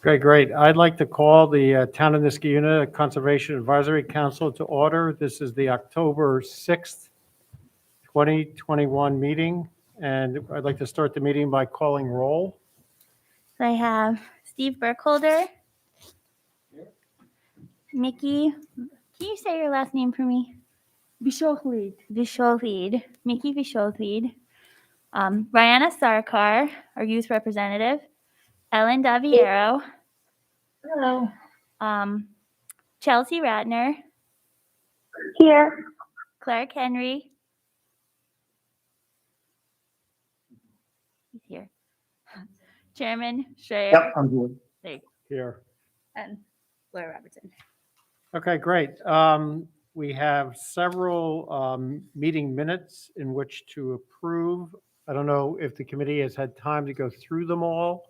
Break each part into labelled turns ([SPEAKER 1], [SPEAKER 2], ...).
[SPEAKER 1] Okay, great. I'd like to call the Town of Niskayuna Conservation Advisory Council to order. This is the October 6th, 2021 meeting, and I'd like to start the meeting by calling roll.
[SPEAKER 2] So I have Steve Burkholder, Mickey. Can you say your last name for me? Visholid. Visholid. Mickey Visholid. Rihanna Sarkar, our youth representative. Ellen Daviero.
[SPEAKER 3] Hello.
[SPEAKER 2] Chelsea Ratner.
[SPEAKER 3] Here.
[SPEAKER 2] Clark Henry. He's here. Chairman Schreier.
[SPEAKER 4] Yep, I'm doing.
[SPEAKER 2] There you go.
[SPEAKER 1] Here.
[SPEAKER 2] And Laura Robertson.
[SPEAKER 1] Okay, great. We have several meeting minutes in which to approve. I don't know if the committee has had time to go through them all.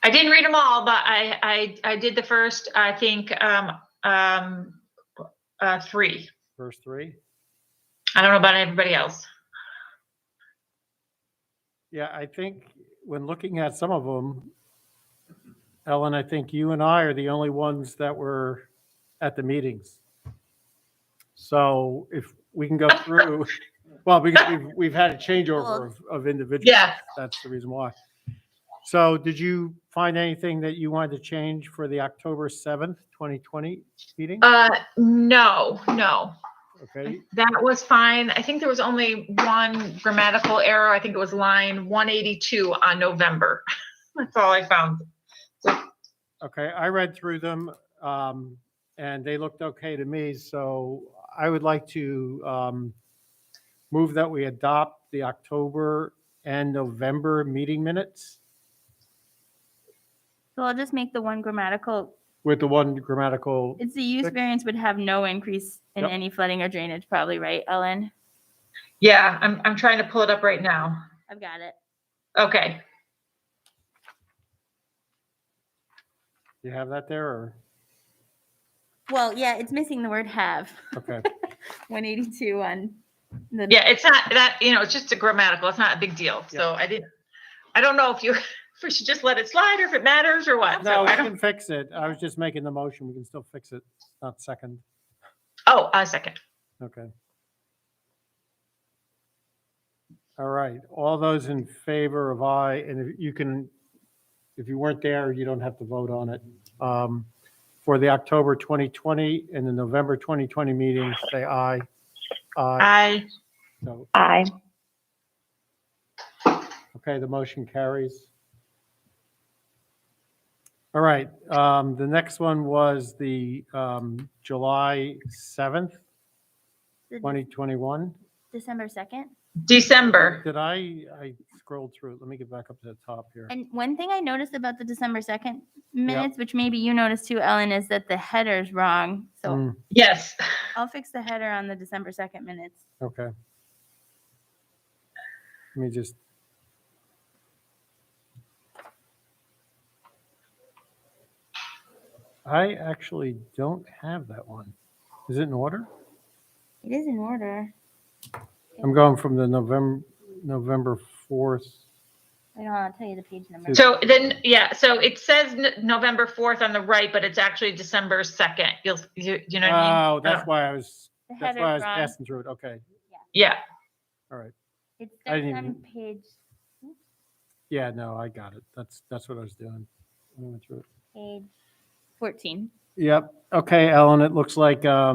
[SPEAKER 5] I didn't read them all, but I did the first, I think, 3.
[SPEAKER 1] First three.
[SPEAKER 5] I don't know about everybody else.
[SPEAKER 1] Yeah, I think when looking at some of them, Ellen, I think you and I are the only ones that were at the meetings. So if we can go through, well, because we've had a changeover of individuals.
[SPEAKER 5] Yeah.
[SPEAKER 1] That's the reason why. So did you find anything that you wanted to change for the October 7th, 2020 meeting?
[SPEAKER 5] No.
[SPEAKER 1] Okay,
[SPEAKER 5] That was fine. I think there was only one grammatical error. I think it was line 182 on November. That's all I found.
[SPEAKER 1] okay, I read through them, and they looked okay to me, so I would like to move that we adopt the October and November meeting minutes
[SPEAKER 2] So I'll just make the one grammatical.
[SPEAKER 1] with the one grammatical.
[SPEAKER 2] It's the use
[SPEAKER 1] Six.
[SPEAKER 2] variance would have no increase in
[SPEAKER 1] Yep.
[SPEAKER 2] any flooding or drainage, probably, right, Ellen?
[SPEAKER 5] Yeah, I'm trying to pull it up right now.
[SPEAKER 2] I've got it.
[SPEAKER 5] Okay.
[SPEAKER 1] You have that there, or?
[SPEAKER 2] Well, yeah, it's missing the word have.
[SPEAKER 1] Okay,
[SPEAKER 2] 182 on the.
[SPEAKER 5] Yeah, it's not that, it's just a grammatical. It's not a big deal. So I don't know if we should just let it slide or if it matters or what.
[SPEAKER 1] no,
[SPEAKER 5] So
[SPEAKER 1] we
[SPEAKER 5] I don't.
[SPEAKER 1] can fix it. I was just making the motion. We can still fix it, not second.
[SPEAKER 5] Oh, a second.
[SPEAKER 1] Okay. All right, all those in favor of aye, and if you weren't there, you don't have to vote on it. For the October 2020 and the November 2020 meetings, say aye.
[SPEAKER 5] I
[SPEAKER 1] So,
[SPEAKER 3] Aye.
[SPEAKER 1] okay, the motion carries. All right, the next one was the July 7th,
[SPEAKER 2] the
[SPEAKER 1] 2021.
[SPEAKER 2] December 2nd.
[SPEAKER 5] December.
[SPEAKER 1] Did I scrolled through it. Let me get back up to the top here.
[SPEAKER 2] And one thing I noticed about the December 2nd minutes, which maybe you noticed too, Ellen, is that the header's wrong. So
[SPEAKER 1] Mm,
[SPEAKER 5] Yes.
[SPEAKER 2] I'll fix the header on the December 2nd minutes.
[SPEAKER 1] okay. Let me just. I actually don't have that one. Is it in order?
[SPEAKER 2] It is in order.
[SPEAKER 1] I'm going from the November 4th.
[SPEAKER 2] Wait, hold on, I'll tell you the page number.
[SPEAKER 5] So then, so it says November 4th on the right, but it's actually December 2nd. You know what I mean?
[SPEAKER 1] Oh, that's why I was
[SPEAKER 2] The
[SPEAKER 1] that's why I was
[SPEAKER 2] wrong.
[SPEAKER 1] passing through it. Okay.
[SPEAKER 5] Yeah.
[SPEAKER 1] All right.
[SPEAKER 2] It
[SPEAKER 1] I
[SPEAKER 2] starts
[SPEAKER 1] didn't
[SPEAKER 2] on
[SPEAKER 1] even-
[SPEAKER 2] page
[SPEAKER 1] Yeah, no, I got it. That's what I was doing. I went through it.
[SPEAKER 2] page 14.
[SPEAKER 1] Yep. Okay, Ellen, it looks like
[SPEAKER 4] I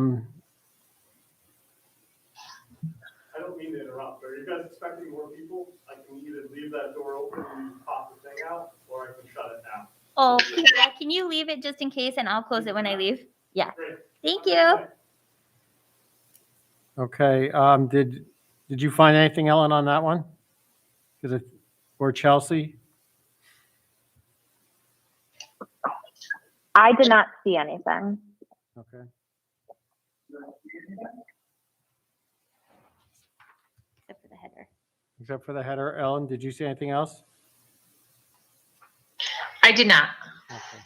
[SPEAKER 4] don't mean to interrupt, but are you guys expecting more people? I can either leave that door open and you pop the thing out, or I can shut it down.
[SPEAKER 2] Oh, yeah, can you leave it just in case and I'll close it when I leave? Yeah.
[SPEAKER 4] Great.
[SPEAKER 2] Thank you.
[SPEAKER 1] okay. Did you find anything, Ellen, on that one? Or Chelsea?
[SPEAKER 3] I did not see anything.
[SPEAKER 1] Okay.
[SPEAKER 2] Except for the header.
[SPEAKER 1] Except for the header. Ellen, did you see anything else?
[SPEAKER 5] I did not.
[SPEAKER 1] Okay.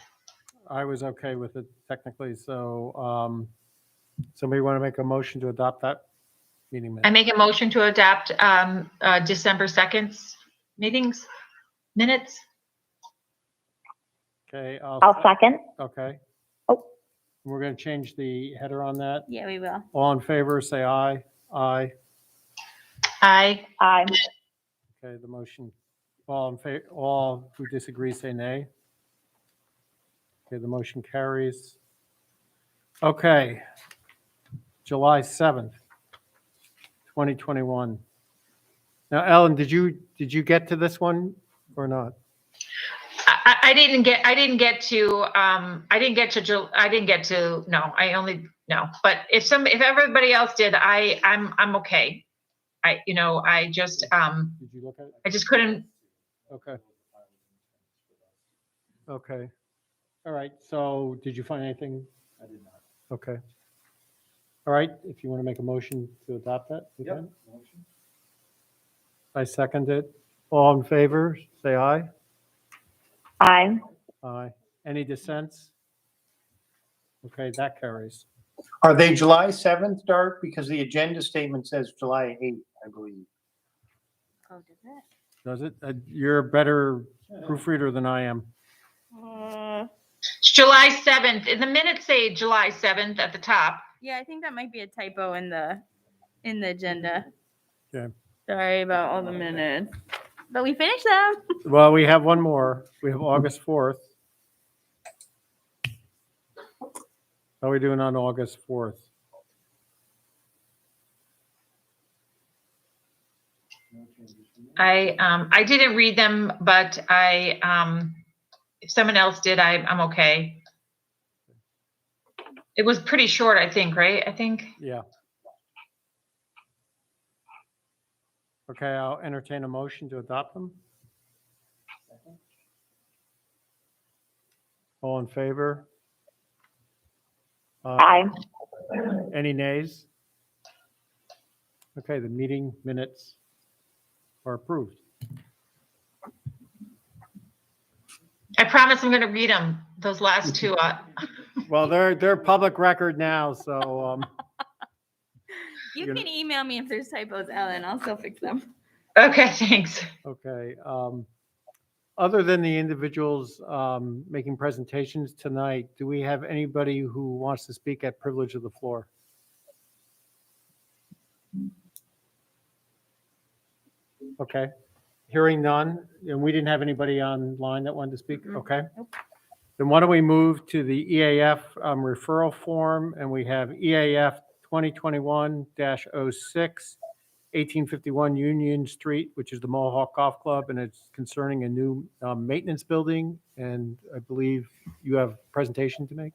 [SPEAKER 1] I was okay with it technically, so Somebody want to make a motion to adopt that meeting
[SPEAKER 5] I
[SPEAKER 1] minute?
[SPEAKER 5] make a motion to adopt December 2nd's minutes.
[SPEAKER 1] Okay,
[SPEAKER 3] I'll second.
[SPEAKER 1] okay.
[SPEAKER 3] Oh.
[SPEAKER 1] We're going to change the header on that.
[SPEAKER 2] Yeah, we will.
[SPEAKER 1] All in favor, say aye. Aye.
[SPEAKER 5] Aye.
[SPEAKER 3] Aye.
[SPEAKER 1] Okay, the motion, all in favor, all who disagree, say nay. Okay, the motion carries. Okay, July 7th, 2021. Now, Ellen, did you get to this one or not?
[SPEAKER 5] I didn't get to, no, but if everybody else did, I'm okay. I just,
[SPEAKER 1] Did you look at it?
[SPEAKER 5] I just couldn't,
[SPEAKER 1] Okay. Okay. All right, so did you find anything? I did not. Okay. All right, if you want to make a motion to adopt that, you can. I second it. All in favor, say aye.
[SPEAKER 3] Aye.
[SPEAKER 1] Aye. Any dissents? Okay, that carries.
[SPEAKER 6] Are they July 7th, Dart? Because the agenda statement says July 8th, I believe.
[SPEAKER 2] Oh, does it?
[SPEAKER 1] Does it? You're a better proofreader than I am.
[SPEAKER 5] it's July 7th, in the minutes say July 7th at the top.
[SPEAKER 2] Yeah, I think that might be a typo in the agenda.
[SPEAKER 1] Okay.
[SPEAKER 2] Sorry about all the minutes, but we finished them.
[SPEAKER 1] Well, we have one more. We have August 4th. How are we doing on August 4th?
[SPEAKER 5] I didn't read them, but if someone else did, I'm okay. It was pretty short, I think, right? I think.
[SPEAKER 1] Yeah. Okay, I'll entertain a motion to adopt them. All in favor?
[SPEAKER 3] Aye.
[SPEAKER 1] Any nays? Okay, the meeting minutes are approved.
[SPEAKER 5] I promise I'm going to read them, those last two.
[SPEAKER 1] Well, they're public record now, so
[SPEAKER 2] You
[SPEAKER 1] You're-
[SPEAKER 2] can email me if there's typos, Ellen. I'll still fix them.
[SPEAKER 5] Okay, thanks.
[SPEAKER 1] okay. Other than the individuals making presentations tonight, do we have anybody who wants to speak at privilege of the floor? Okay. Hearing none, and we didn't have anybody online that wanted to speak? Okay.
[SPEAKER 2] Nope.
[SPEAKER 1] Then why don't we move to the EAF referral form, and we have EAF 2021-06, 1851 Union Street, which is the Mohawk Golf Club, and it's concerning a new maintenance building, and I believe you have a presentation to make?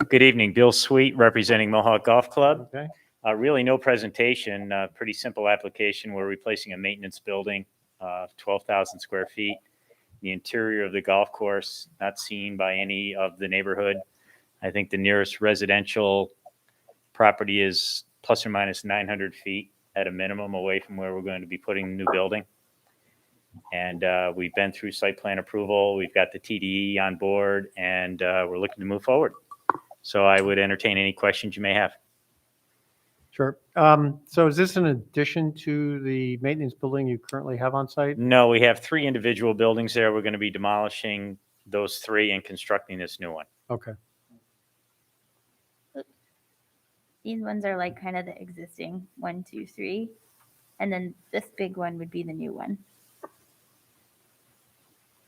[SPEAKER 7] Good evening, Bill Sweet, representing Mohawk Golf Club.
[SPEAKER 1] Okay.
[SPEAKER 7] Really no presentation, pretty simple application. We're replacing a maintenance building, 12,000 square feet. The interior of the golf course, not seen by any of the neighborhood. I think the nearest residential property is plus or minus 900 feet at a minimum away from where we're going to be putting the new building. And we've been through site plan approval. We've got the TDE on board, and we're looking to move forward. So I would entertain any questions you may have.
[SPEAKER 1] Sure. So is this in addition to the maintenance building you currently have on site?
[SPEAKER 7] No, we have 3 individual buildings there. We're going to be demolishing those 3 and constructing this new one.
[SPEAKER 1] Okay.
[SPEAKER 2] These ones are like kind of the existing 1, 2, 3, and then this big one would be the new one.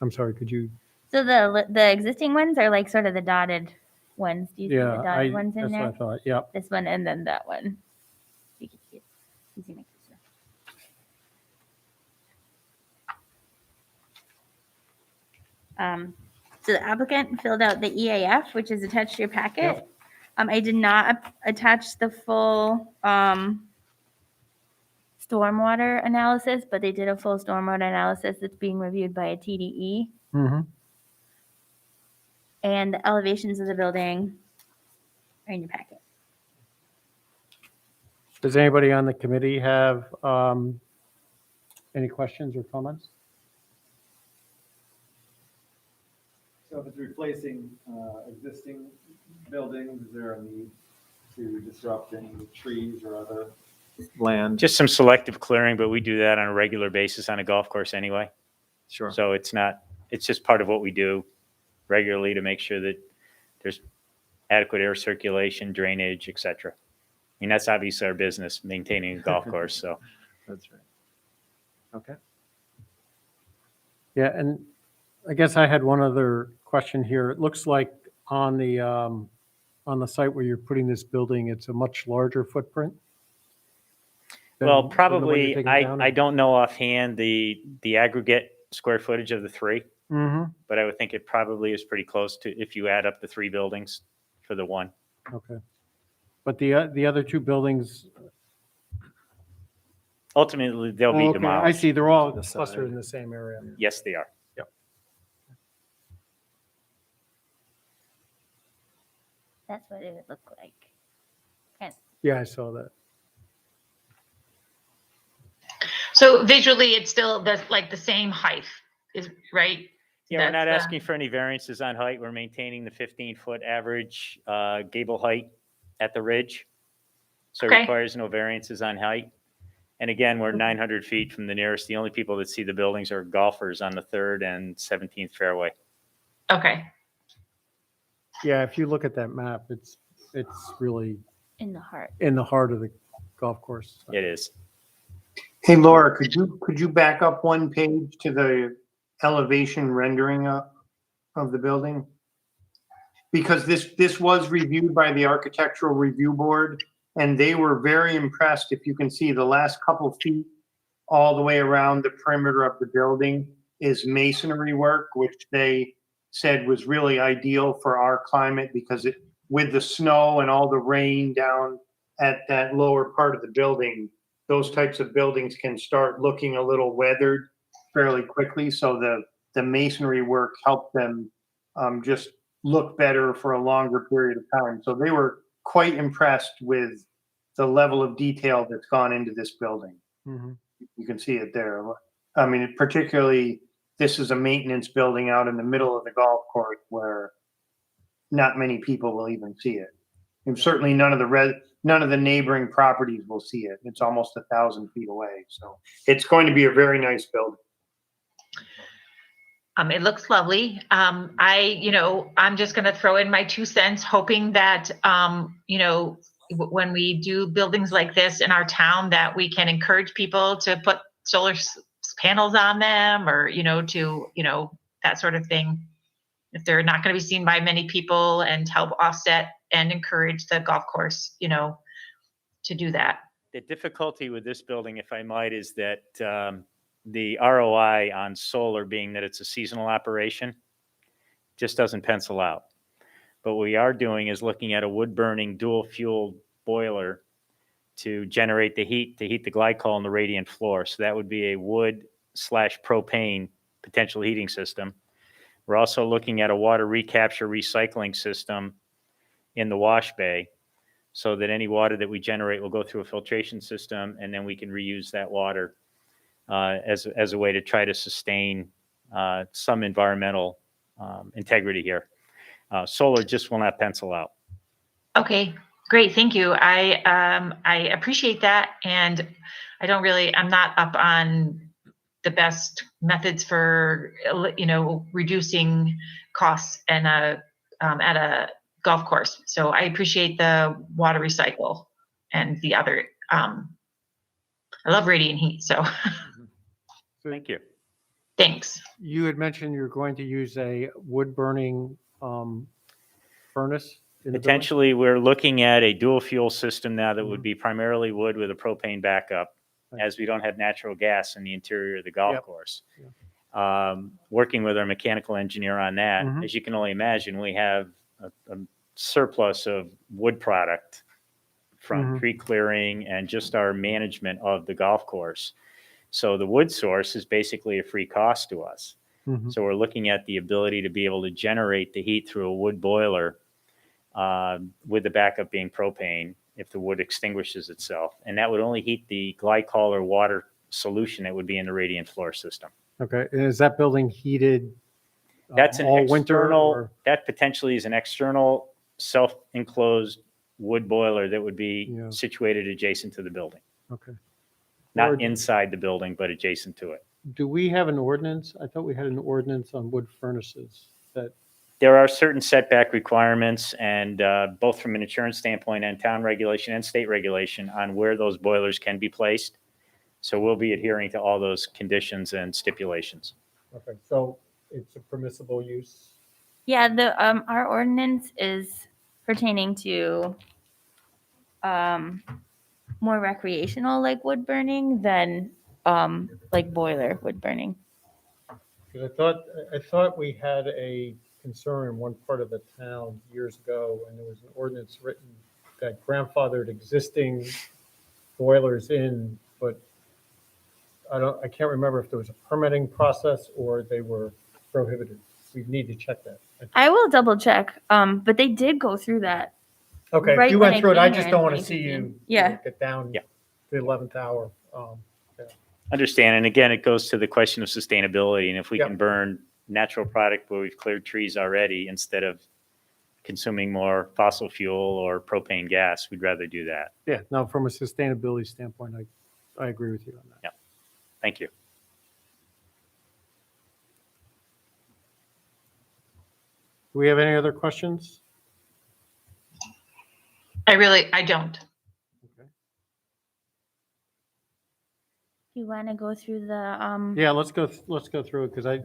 [SPEAKER 1] I'm sorry, could you?
[SPEAKER 2] So the existing ones are like sort of the dotted ones. Do you see the dotted ones in
[SPEAKER 1] that's
[SPEAKER 2] there?
[SPEAKER 1] what I thought. Yeah.
[SPEAKER 2] This one and then that one. You can see it. Easy to make this one. So the applicant filled out the EAF, which is attached to your packet.
[SPEAKER 1] Yep.
[SPEAKER 2] I did not attach the full stormwater analysis, but they did a full stormwater analysis that's being reviewed by a TDE.
[SPEAKER 1] Mm-hmm.
[SPEAKER 2] And the elevations of the building are in your packet.
[SPEAKER 1] Does anybody on the committee have any questions or comments?
[SPEAKER 8] So if it's replacing existing buildings, is there a need to disrupt any trees or other land?
[SPEAKER 7] Just some selective clearing, but we do that on a regular basis on a golf course anyway.
[SPEAKER 8] Sure.
[SPEAKER 7] So it's just part of what we do regularly to make sure that there's adequate air circulation, drainage, et cetera. I mean, that's obviously our business, maintaining a golf course, so.
[SPEAKER 8] That's right. Okay.
[SPEAKER 1] Yeah, and I guess I had one other question here. It looks like on the site where you're putting this building, it's a much larger footprint. than-
[SPEAKER 7] Well,
[SPEAKER 1] than the one you're
[SPEAKER 7] probably,
[SPEAKER 1] taking down?
[SPEAKER 7] I don't know offhand the aggregate square footage of the three,
[SPEAKER 1] Mhm,
[SPEAKER 7] but I would think it probably is pretty close to, if you add up the three buildings for the one.
[SPEAKER 1] okay. But the other two buildings.
[SPEAKER 7] Ultimately, they'll
[SPEAKER 1] Oh,
[SPEAKER 7] be
[SPEAKER 1] okay, I
[SPEAKER 7] demolished.
[SPEAKER 1] see, they're all
[SPEAKER 8] The
[SPEAKER 1] clustered
[SPEAKER 8] side.
[SPEAKER 1] in the same area.
[SPEAKER 7] Yes, they are.
[SPEAKER 2] That's what it would look like.
[SPEAKER 1] Yeah, I saw that.
[SPEAKER 5] So visually, it's still like the same height, is right?
[SPEAKER 7] Yeah, we're not
[SPEAKER 5] That's,
[SPEAKER 7] asking for any variances on height. We're maintaining the 15-foot average gable height at the ridge. So it
[SPEAKER 5] Okay.
[SPEAKER 7] requires no variances on height. And again, we're 900 feet from the nearest. The only people that see the buildings are golfers on the 3rd and 17th fairway.
[SPEAKER 5] Okay,
[SPEAKER 1] Yeah, if you look at that map, it's really
[SPEAKER 2] In the heart.
[SPEAKER 1] in the heart of the golf course.
[SPEAKER 7] It is.
[SPEAKER 6] Hey, Laura, could you back up one page to the elevation rendering of the building? Because this was reviewed by the Architectural Review Board, and they were very impressed. If you can see the last couple feet all the way around the perimeter of the building is masonry work, which they said was really ideal for our climate because with the snow and all the rain down at that lower part of the building, those types of buildings can start looking a little weathered fairly quickly. So the masonry work helped them just look better for a longer period of time. So they were quite impressed with the level of detail that's gone into this building.
[SPEAKER 1] Mhm.
[SPEAKER 6] You can see it there. I mean, particularly, this is a maintenance building out in the middle of the golf course where not many people will even see it. And certainly none of the neighboring properties will see it. It's almost 1,000 feet away. So it's going to be a very nice building.
[SPEAKER 5] it looks lovely. I'm just gonna throw in my 2 cents, hoping that, when we do buildings like this in our town, that we can encourage people to put solar panels on them or, that sort of thing. If they're not gonna be seen by many people, and help offset and encourage the golf course, to do that.
[SPEAKER 7] The difficulty with this building, if I might, is that the ROI on solar, being that it's a seasonal operation, just doesn't pencil out. But what we are doing is looking at a wood-burning dual-fuel boiler to generate the heat, to heat the glycol in the radiant floor. So that would be a wood/propane potential heating system. We're also looking at a water recapture recycling system in the wash bay, so that any water that we generate will go through a filtration system, and then we can reuse that water as a way to try to sustain some environmental integrity here. Solar just will not pencil out.
[SPEAKER 5] Okay, great, thank you. I appreciate that, and I'm not up on the best methods for, reducing costs and at a golf course. So I appreciate the water recycle and the other, I love radiant heat, so
[SPEAKER 7] Thank you.
[SPEAKER 5] thanks.
[SPEAKER 1] You had mentioned you're going to use a wood-burning furnace in the building?
[SPEAKER 7] Potentially, we're looking at a dual fuel system now that would be primarily wood with a propane backup, as we don't have natural gas in the interior of the golf
[SPEAKER 1] Yep.
[SPEAKER 7] course. Working with our mechanical engineer on that,
[SPEAKER 1] Mhm.
[SPEAKER 7] as you can only imagine, we have a surplus of wood product from
[SPEAKER 1] Mhm.
[SPEAKER 7] tree clearing and just our management of the golf course. So the wood source is basically a free cost to us.
[SPEAKER 1] Mhm.
[SPEAKER 7] So we're looking at the ability to be able to generate the heat through a wood boiler with the backup being propane if the wood extinguishes itself. And that would only heat the glycol or water solution that would be in the radiant floor system.
[SPEAKER 1] Okay, and is that building heated
[SPEAKER 7] That's an
[SPEAKER 1] all winter?
[SPEAKER 7] external,
[SPEAKER 1] or-
[SPEAKER 7] that potentially is an external self-enclosed wood boiler that would be
[SPEAKER 1] Yeah.
[SPEAKER 7] situated adjacent to the building.
[SPEAKER 1] Okay.
[SPEAKER 7] Not
[SPEAKER 1] Or-
[SPEAKER 7] inside the building, but adjacent to it.
[SPEAKER 1] Do we have an ordinance? I thought we had an ordinance on wood furnaces that,
[SPEAKER 7] There are certain setback requirements, and both from an insurance standpoint and town regulation and state regulation on where those boilers can be placed. So we'll be adhering to all those conditions and stipulations.
[SPEAKER 1] okay, so it's a permissible use?
[SPEAKER 2] Yeah, our ordinance is pertaining to more recreational like wood burning than like boiler wood burning.
[SPEAKER 1] Because I thought we had a concern in one part of the town years ago, and there was an ordinance written that grandfathered existing boilers in, but I can't remember if there was a permitting process or they were prohibited. We need to check that.
[SPEAKER 2] I will double check, but they did go through that.
[SPEAKER 1] Okay, if
[SPEAKER 2] right
[SPEAKER 1] you
[SPEAKER 2] when
[SPEAKER 1] went
[SPEAKER 2] I
[SPEAKER 1] through it, I
[SPEAKER 2] came
[SPEAKER 1] just
[SPEAKER 2] here
[SPEAKER 1] don't
[SPEAKER 2] in
[SPEAKER 1] want to see you
[SPEAKER 2] 2015. Yeah.
[SPEAKER 1] get down
[SPEAKER 7] Yeah.
[SPEAKER 1] to the 11th hour.
[SPEAKER 7] Understand, and again, it goes to the question of sustainability, and if we
[SPEAKER 1] Yep.
[SPEAKER 7] can burn natural product where we've cleared trees already instead of consuming more fossil fuel or propane gas, we'd rather do that.
[SPEAKER 1] Yeah, no, from a sustainability standpoint, I agree with you on that.
[SPEAKER 7] Yeah. Thank you.
[SPEAKER 1] Do we have any other questions?
[SPEAKER 5] I don't.
[SPEAKER 1] Okay.
[SPEAKER 2] Do you want to go through the
[SPEAKER 1] Yeah, let's go through it because
[SPEAKER 2] I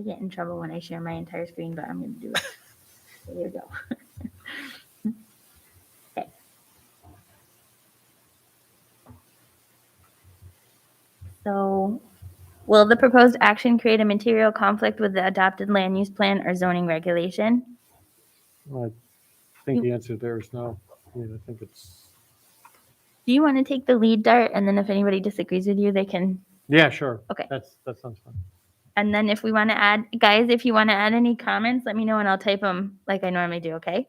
[SPEAKER 2] get in trouble when I share my entire screen, but I'm going to do it. There you go. Okay. So, will the proposed action create a material conflict with the adopted land use plan or zoning regulation?
[SPEAKER 1] I think the answer there is no. I mean, I think it's,
[SPEAKER 2] Do you want to take the lead, Dart? And then if anybody disagrees with you, they can.
[SPEAKER 1] yeah, sure.
[SPEAKER 2] Okay.
[SPEAKER 1] That sounds fun.
[SPEAKER 2] And then if we want to add, guys, if you want to add any comments, let me know and I'll type them like I normally do, okay?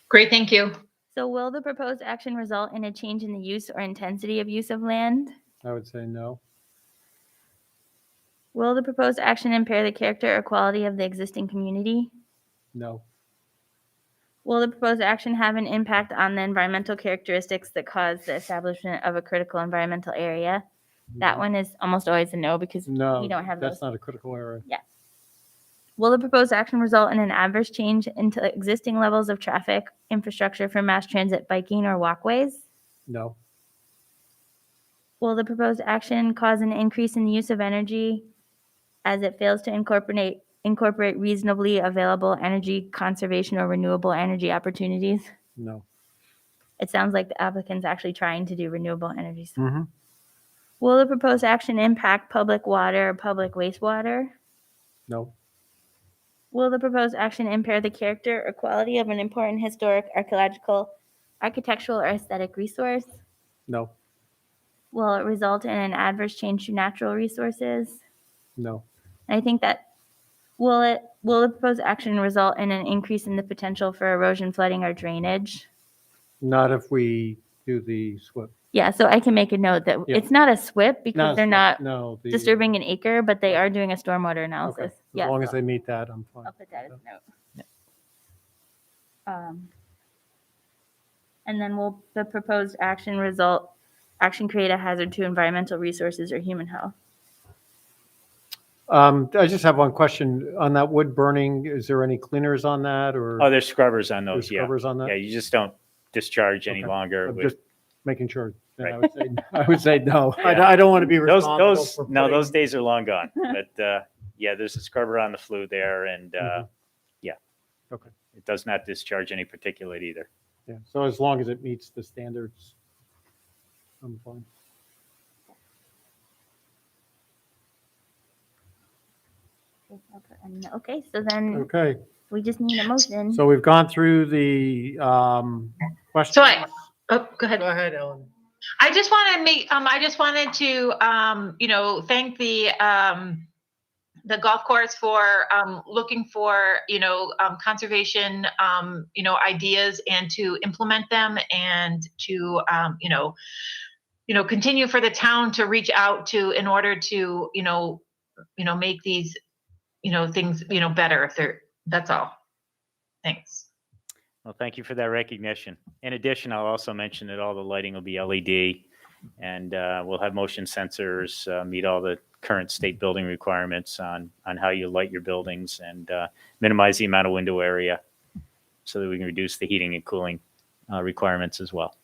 [SPEAKER 5] Great, thank you.
[SPEAKER 2] So will the proposed action result in a change in the use or intensity of use of land?
[SPEAKER 1] I would say no.
[SPEAKER 2] Will the proposed action impair the character or quality of the existing community?
[SPEAKER 1] No.
[SPEAKER 2] Will the proposed action have an impact on the environmental characteristics that cause the establishment of a critical environmental area? That one is almost always a no because
[SPEAKER 1] No,
[SPEAKER 2] we don't have
[SPEAKER 1] that's
[SPEAKER 2] those.
[SPEAKER 1] not a critical area.
[SPEAKER 2] Will the proposed action result in an adverse change into existing levels of traffic infrastructure for mass transit, biking, or walkways?
[SPEAKER 1] No.
[SPEAKER 2] Will the proposed action cause an increase in the use of energy as it fails to incorporate reasonably available energy conservation or renewable energy opportunities?
[SPEAKER 1] No.
[SPEAKER 2] It sounds like the applicant's actually trying to do renewable energies.
[SPEAKER 1] Mm-hmm.
[SPEAKER 2] Will the proposed action impact public water or public wastewater?
[SPEAKER 1] No.
[SPEAKER 2] Will the proposed action impair the character or quality of an important historic, archaeological, architectural, or aesthetic resource?
[SPEAKER 1] No.
[SPEAKER 2] Will it result in an adverse change to natural resources?
[SPEAKER 1] No.
[SPEAKER 2] And I think that will the proposed action result in an increase in the potential for erosion, flooding, or drainage?
[SPEAKER 1] Not if we do the SWIP.
[SPEAKER 2] Yeah, so I can make a note that
[SPEAKER 1] Yeah.
[SPEAKER 2] it's not a SWIP because they're not
[SPEAKER 1] No.
[SPEAKER 2] disturbing an acre, but they are doing a stormwater
[SPEAKER 1] Okay.
[SPEAKER 2] analysis.
[SPEAKER 1] As
[SPEAKER 2] Yeah,
[SPEAKER 1] long as
[SPEAKER 2] so
[SPEAKER 1] they meet that, I'm fine.
[SPEAKER 2] I'll put that as a note. And then will the proposed action create a hazard to environmental resources or human health?
[SPEAKER 1] I just have one question on that wood burning. Is there any cleaners on that or
[SPEAKER 7] Oh, there's scrubbers on
[SPEAKER 1] there's
[SPEAKER 7] those, yeah.
[SPEAKER 1] scrubbers on that?
[SPEAKER 7] Yeah, you just don't discharge any
[SPEAKER 1] Okay.
[SPEAKER 7] longer.
[SPEAKER 1] I'm
[SPEAKER 7] with-
[SPEAKER 1] just making sure. And
[SPEAKER 7] Right.
[SPEAKER 1] I would say no.
[SPEAKER 7] Yeah.
[SPEAKER 1] I don't want to be
[SPEAKER 7] Those,
[SPEAKER 1] responsible for
[SPEAKER 7] no,
[SPEAKER 1] putting-
[SPEAKER 7] those days are long gone. But yeah, there's a scrubber on the flue there, and
[SPEAKER 1] Mhm.
[SPEAKER 7] yeah.
[SPEAKER 1] Okay.
[SPEAKER 7] It does not discharge any particulate either.
[SPEAKER 1] Yeah, so as long as it meets the standards, I'm fine.
[SPEAKER 2] Okay, so then
[SPEAKER 1] Okay,
[SPEAKER 2] we just need a motion.
[SPEAKER 1] so we've gone through the questions.
[SPEAKER 5] So oh, go ahead.
[SPEAKER 1] Go ahead, Ellen.
[SPEAKER 5] I just want to I just wanted to, thank the golf course for, looking for, conservation, ideas and to implement them and to, continue for the town to reach out to in order to, make these things, better if that's all. Thanks.
[SPEAKER 7] Well, thank you for that recognition. In addition, I'll also mention that all the lighting will be LED, and we'll have motion sensors, meet all the current state building requirements on how you light your buildings, and minimize the amount of window area so that we can reduce the heating and cooling requirements as well.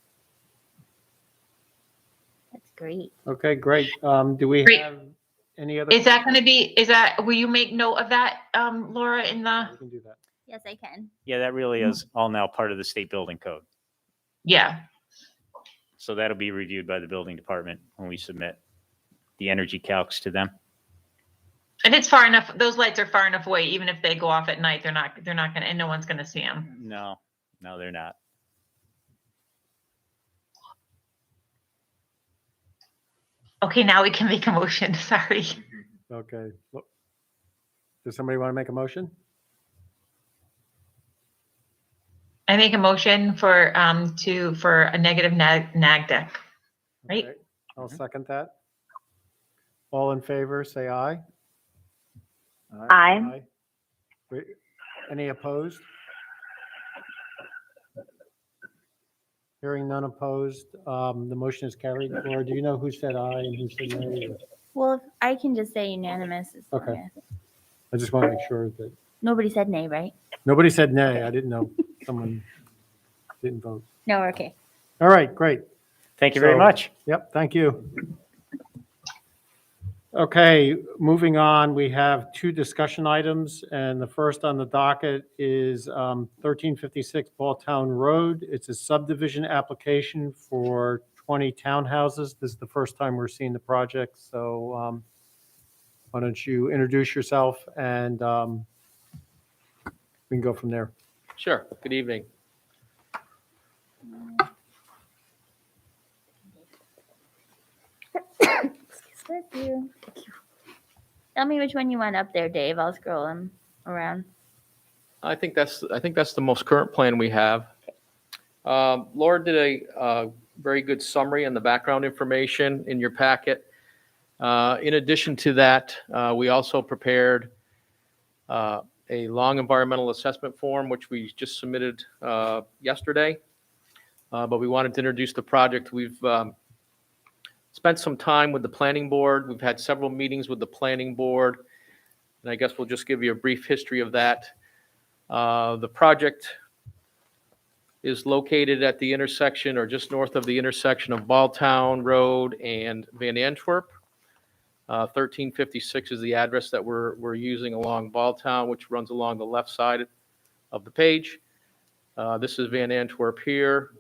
[SPEAKER 2] That's great.
[SPEAKER 1] Okay, great. Do we
[SPEAKER 5] Great.
[SPEAKER 1] have any other?
[SPEAKER 5] Will you make note of that, Laura, in the,
[SPEAKER 1] We can do that.
[SPEAKER 2] Yes, I can.
[SPEAKER 7] Yeah, that really is all now part of the state building code.
[SPEAKER 5] yeah.
[SPEAKER 7] So that'll be reviewed by the building department when we submit the energy calcs to them.
[SPEAKER 5] And it's far enough, those lights are far enough away, even if they go off at night, they're not gonna, and no one's gonna see them.
[SPEAKER 7] No, they're not.
[SPEAKER 5] Okay, now we can make a motion, sorry.
[SPEAKER 1] Okay. Does somebody want to make a motion?
[SPEAKER 5] I make a motion for a negative nag deck. Right.
[SPEAKER 1] Okay, I'll second that. All in favor, say aye.
[SPEAKER 3] Aye.
[SPEAKER 1] Wait, any opposed? Hearing none opposed, the motion is carried. Laura, do you know who said aye and who said nay?
[SPEAKER 2] Well, I can just say unanimous. As long
[SPEAKER 1] Okay.
[SPEAKER 2] as-
[SPEAKER 1] I just want to make sure that,
[SPEAKER 2] Nobody said nay, right?
[SPEAKER 1] nobody said nay. I didn't know someone didn't vote.
[SPEAKER 2] No, we're okay.
[SPEAKER 1] All right, great.
[SPEAKER 7] Thank you very
[SPEAKER 1] So-
[SPEAKER 7] much.
[SPEAKER 1] Yep, thank you. Okay, moving on, we have two discussion items, and the first on the docket is 1356 Balltown Road. It's a subdivision application for 20 townhouses. This is the first time we're seeing the project, so why don't you introduce yourself, and we can go from there.
[SPEAKER 9] Sure. Good evening.
[SPEAKER 2] Excuse you. Tell me which one you want up there, Dave. I'll scroll them around.
[SPEAKER 9] I think that's the most current plan we have. Laura did a very good summary on the background information in your packet. In addition to that, we also prepared a long environmental assessment form, which we just submitted yesterday. But we wanted to introduce the project. We've spent some time with the planning board. We've had several meetings with the planning board, and I guess we'll just give you a brief history of that. The project is located at the intersection, or just north of the intersection, of Balltown Road and Van Antwerp. 1356 is the address that we're using along Balltown, which runs along the left side of the page. This is Van Antwerp here.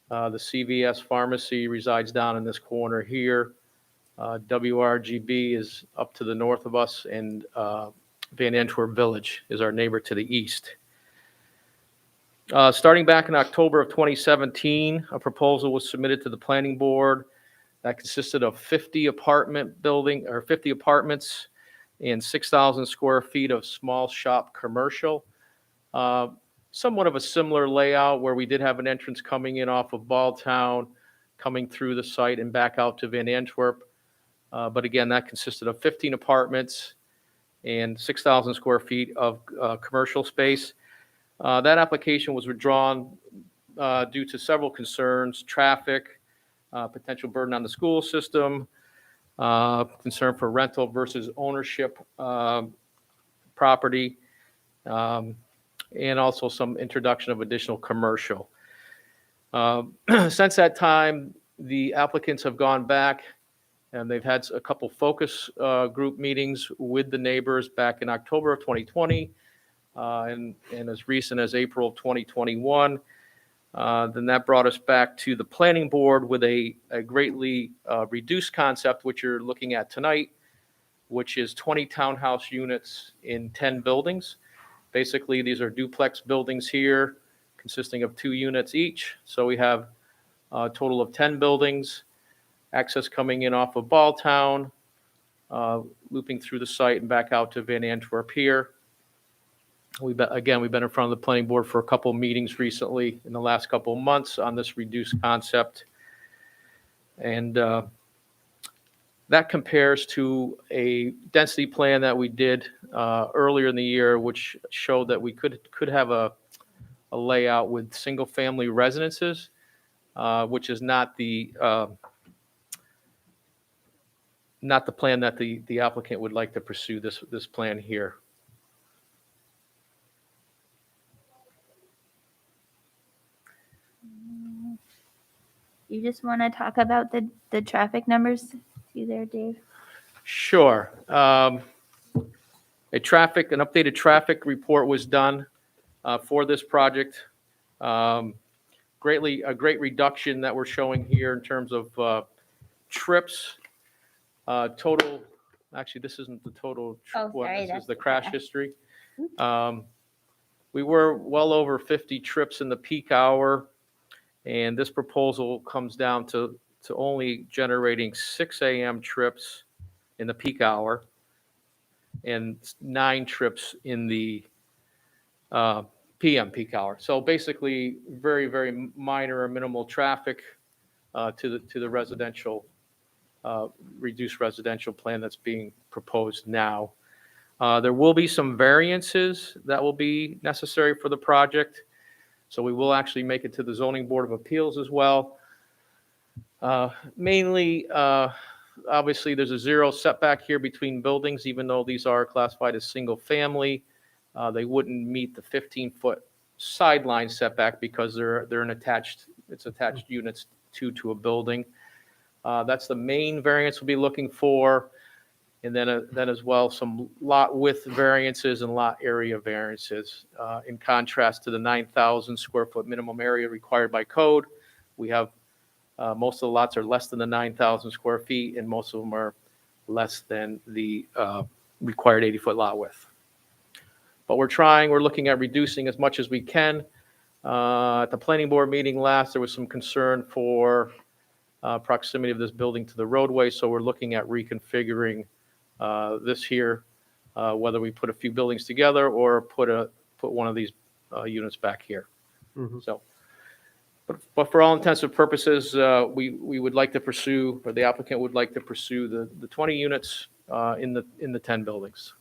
[SPEAKER 9] The CVS pharmacy resides down in this corner here. WRGB is up to the north of us, and Van Antwerp Village is our neighbor to the east. Starting back in October of 2017, a proposal was submitted to the planning board that consisted of 50 apartments and 6,000 square feet of small shop commercial. Somewhat of a similar layout, where we did have an entrance coming in off of Balltown, coming through the site and back out to Van Antwerp. But again, that consisted of 15 apartments and 6,000 square feet of commercial space. That application was withdrawn due to several concerns: traffic, potential burden on the school system, concern for rental versus ownership property, and also some introduction of additional commercial. Since that time, the applicants have gone back, and they've had a couple focus group meetings with the neighbors back in October of 2020, and as recent as April of 2021. Then that brought us back to the planning board with a greatly reduced concept, which you're looking at tonight, which is 20 townhouse units in 10 buildings. Basically, these are duplex buildings here, consisting of 2 units each. So we have a total of 10 buildings, access coming in off of Balltown, looping through the site and back out to Van Antwerp here. We've been in front of the planning board for a couple of meetings recently in the last couple of months on this reduced concept. And that compares to a density plan that we did earlier in the year, which showed that we could have a layout with single-family residences, which is not the plan that the applicant would like to pursue this plan here.
[SPEAKER 2] You just want to talk about the traffic numbers too there, Dave?
[SPEAKER 9] Sure. An updated traffic report was done for this project. A great reduction that we're showing here in terms of trips. Total, actually, this isn't the total trip
[SPEAKER 2] Oh,
[SPEAKER 9] one.
[SPEAKER 2] sorry,
[SPEAKER 9] This
[SPEAKER 2] that's
[SPEAKER 9] is the
[SPEAKER 2] the
[SPEAKER 9] crash
[SPEAKER 2] crash.
[SPEAKER 9] history. We were well over 50 trips in the peak hour, and this proposal comes down to only generating 6 a.m. trips in the peak hour and 9 trips in the PM peak hour. So basically, very, very minor or minimal traffic to the residential, reduced residential plan that's being proposed now. There will be some variances that will be necessary for the project. So we will actually make it to the Zoning Board of Appeals as well. Mainly, obviously, there's a 0 setback here between buildings, even though these are classified as single family. They wouldn't meet the 15-foot sideline setback because it's attached units to a building. That's the main variance we'll be looking for. And then as well, some lot width variances and lot area variances. In contrast to the 9,000 square foot minimum area required by code, we have most of the lots are less than the 9,000 square feet, and most of them are less than the required 80-foot lot width. But we're looking at reducing as much as we can. At the planning board meeting last, there was some concern for proximity of this building to the roadway, so we're looking at reconfiguring this here, whether we put a few buildings together or put one of these units back here.
[SPEAKER 1] Mhm.
[SPEAKER 9] So, but for all intents and purposes, we would like to pursue, or the applicant would like to pursue the 20 units in the 10 buildings.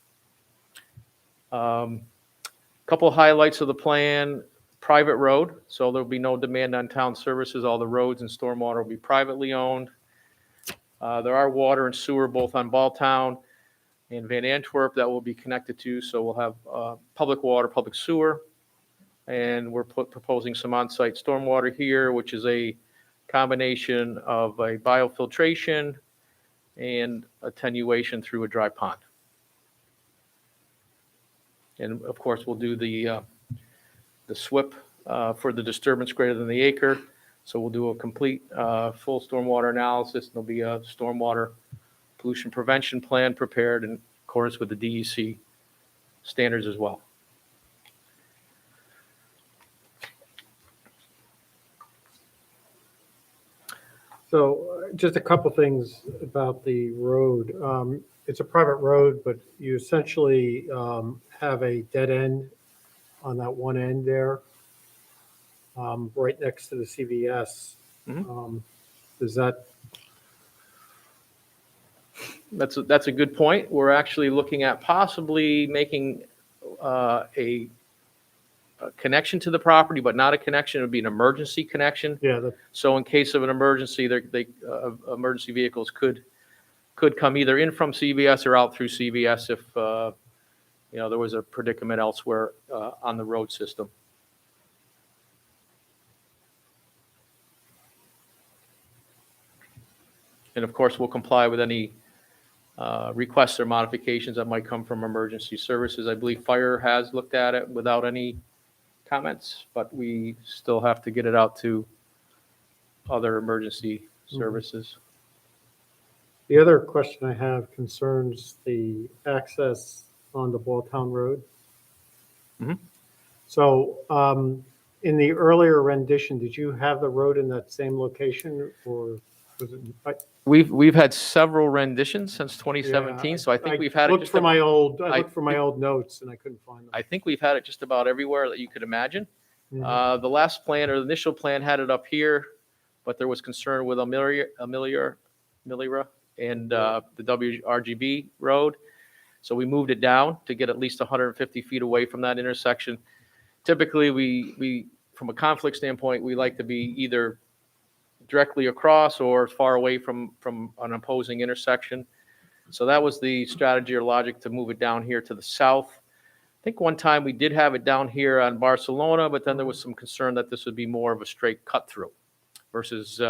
[SPEAKER 9] Couple of highlights of the plan: private road, so there'll be no demand on town services. All the roads and stormwater will be privately owned. There are water and sewer both on Balltown and Van Antwerp that will be connected to, so we'll have public water, public sewer, and we're proposing some on-site stormwater here, which is a combination of a biofiltration and attenuation through a dry pond. And of course, we'll do the SWIP for the disturbance greater than the acre. So we'll do a complete full stormwater analysis. There'll be a stormwater pollution prevention plan prepared in accordance with the DEC standards as well.
[SPEAKER 1] So just a couple things about the road. It's a private road, but you essentially have a dead end on that one end there, right next to the CVS.
[SPEAKER 9] Mhm.
[SPEAKER 1] Does that,
[SPEAKER 9] That's a good point. We're actually looking at possibly making a connection to the property, but not a connection. It would be an emergency connection.
[SPEAKER 1] yeah,
[SPEAKER 9] So in case of an emergency, emergency vehicles could come either in from CVS or out through CVS if there was a predicament elsewhere on the road system. And of course, we'll comply with any requests or modifications that might come from emergency services. I believe fire has looked at it without any comments, but we still have to get it out to other emergency services.
[SPEAKER 1] the other question I have concerns the access on the Balltown Road.
[SPEAKER 9] Mhm.
[SPEAKER 1] So in the earlier rendition, did you have the road in that same location, or was it?
[SPEAKER 9] We've had several renditions since 2017,
[SPEAKER 1] Yeah,
[SPEAKER 9] so I think we've had it
[SPEAKER 1] looked
[SPEAKER 9] just
[SPEAKER 1] for
[SPEAKER 9] about,
[SPEAKER 1] I looked for my old notes and I couldn't find them.
[SPEAKER 9] I think we've had it just about everywhere that you could imagine.
[SPEAKER 1] Mhm.
[SPEAKER 9] The last plan, or the initial plan, had it up here, but there was concern with Amelia and the WRGB road. So we moved it down to get at least 150 feet away from that intersection. Typically, we from a conflict standpoint, we like to be either directly across or far away from an opposing intersection. So that was the strategy or logic to move it down here to the south. I think one time we did have it down here on Barcelona, but then there was some concern that this would be more of a straight cut through versus,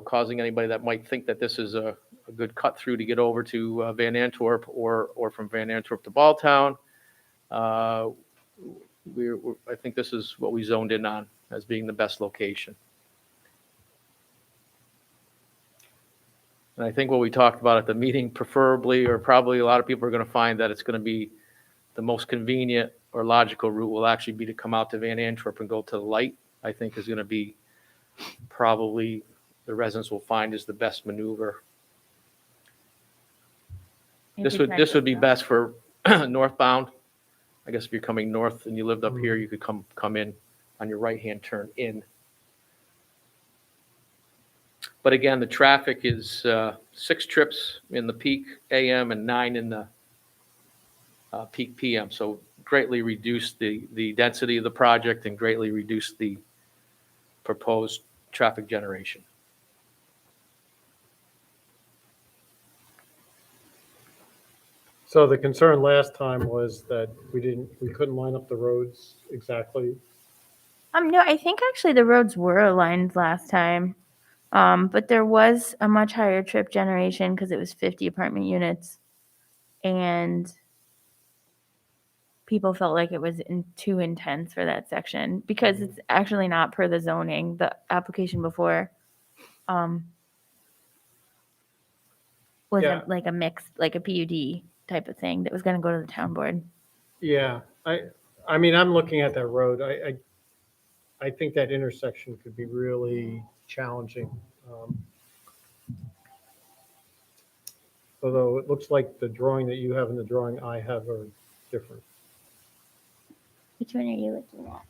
[SPEAKER 9] causing anybody that might think that this is a good cut through to get over to Van Antwerp or from Van Antwerp to Balltown. I think this is what we zoned in on as being the best location. And I think what we talked about at the meeting, preferably, or probably a lot of people are going to find that it's going to be the most convenient or logical route will actually be to come out to Van Antwerp and go to the light. I think is going to be probably the residents will find is the best maneuver. This would be best for northbound. I guess if you're coming north and you lived up here, you could come in on your right-hand turn in. But again, the traffic is 6 trips in the peak AM and 9 in the peak PM. So greatly reduced the density of the project and greatly reduced the proposed traffic generation.
[SPEAKER 1] So the concern last time was that we couldn't line up the roads exactly.
[SPEAKER 2] No, I think actually the roads were aligned last time. But there was a much higher trip generation because it was 50 apartment units, and people felt like it was too intense for that section because it's actually not per the zoning. The application before was
[SPEAKER 1] Yeah.
[SPEAKER 2] like a mixed, like a PUD type of thing that was going to go to the town board.
[SPEAKER 1] Yeah, I mean, I'm looking at that road. I think that intersection could be really challenging. Although it looks like the drawing that you have and the drawing I have are different.
[SPEAKER 2] Which one are you looking at?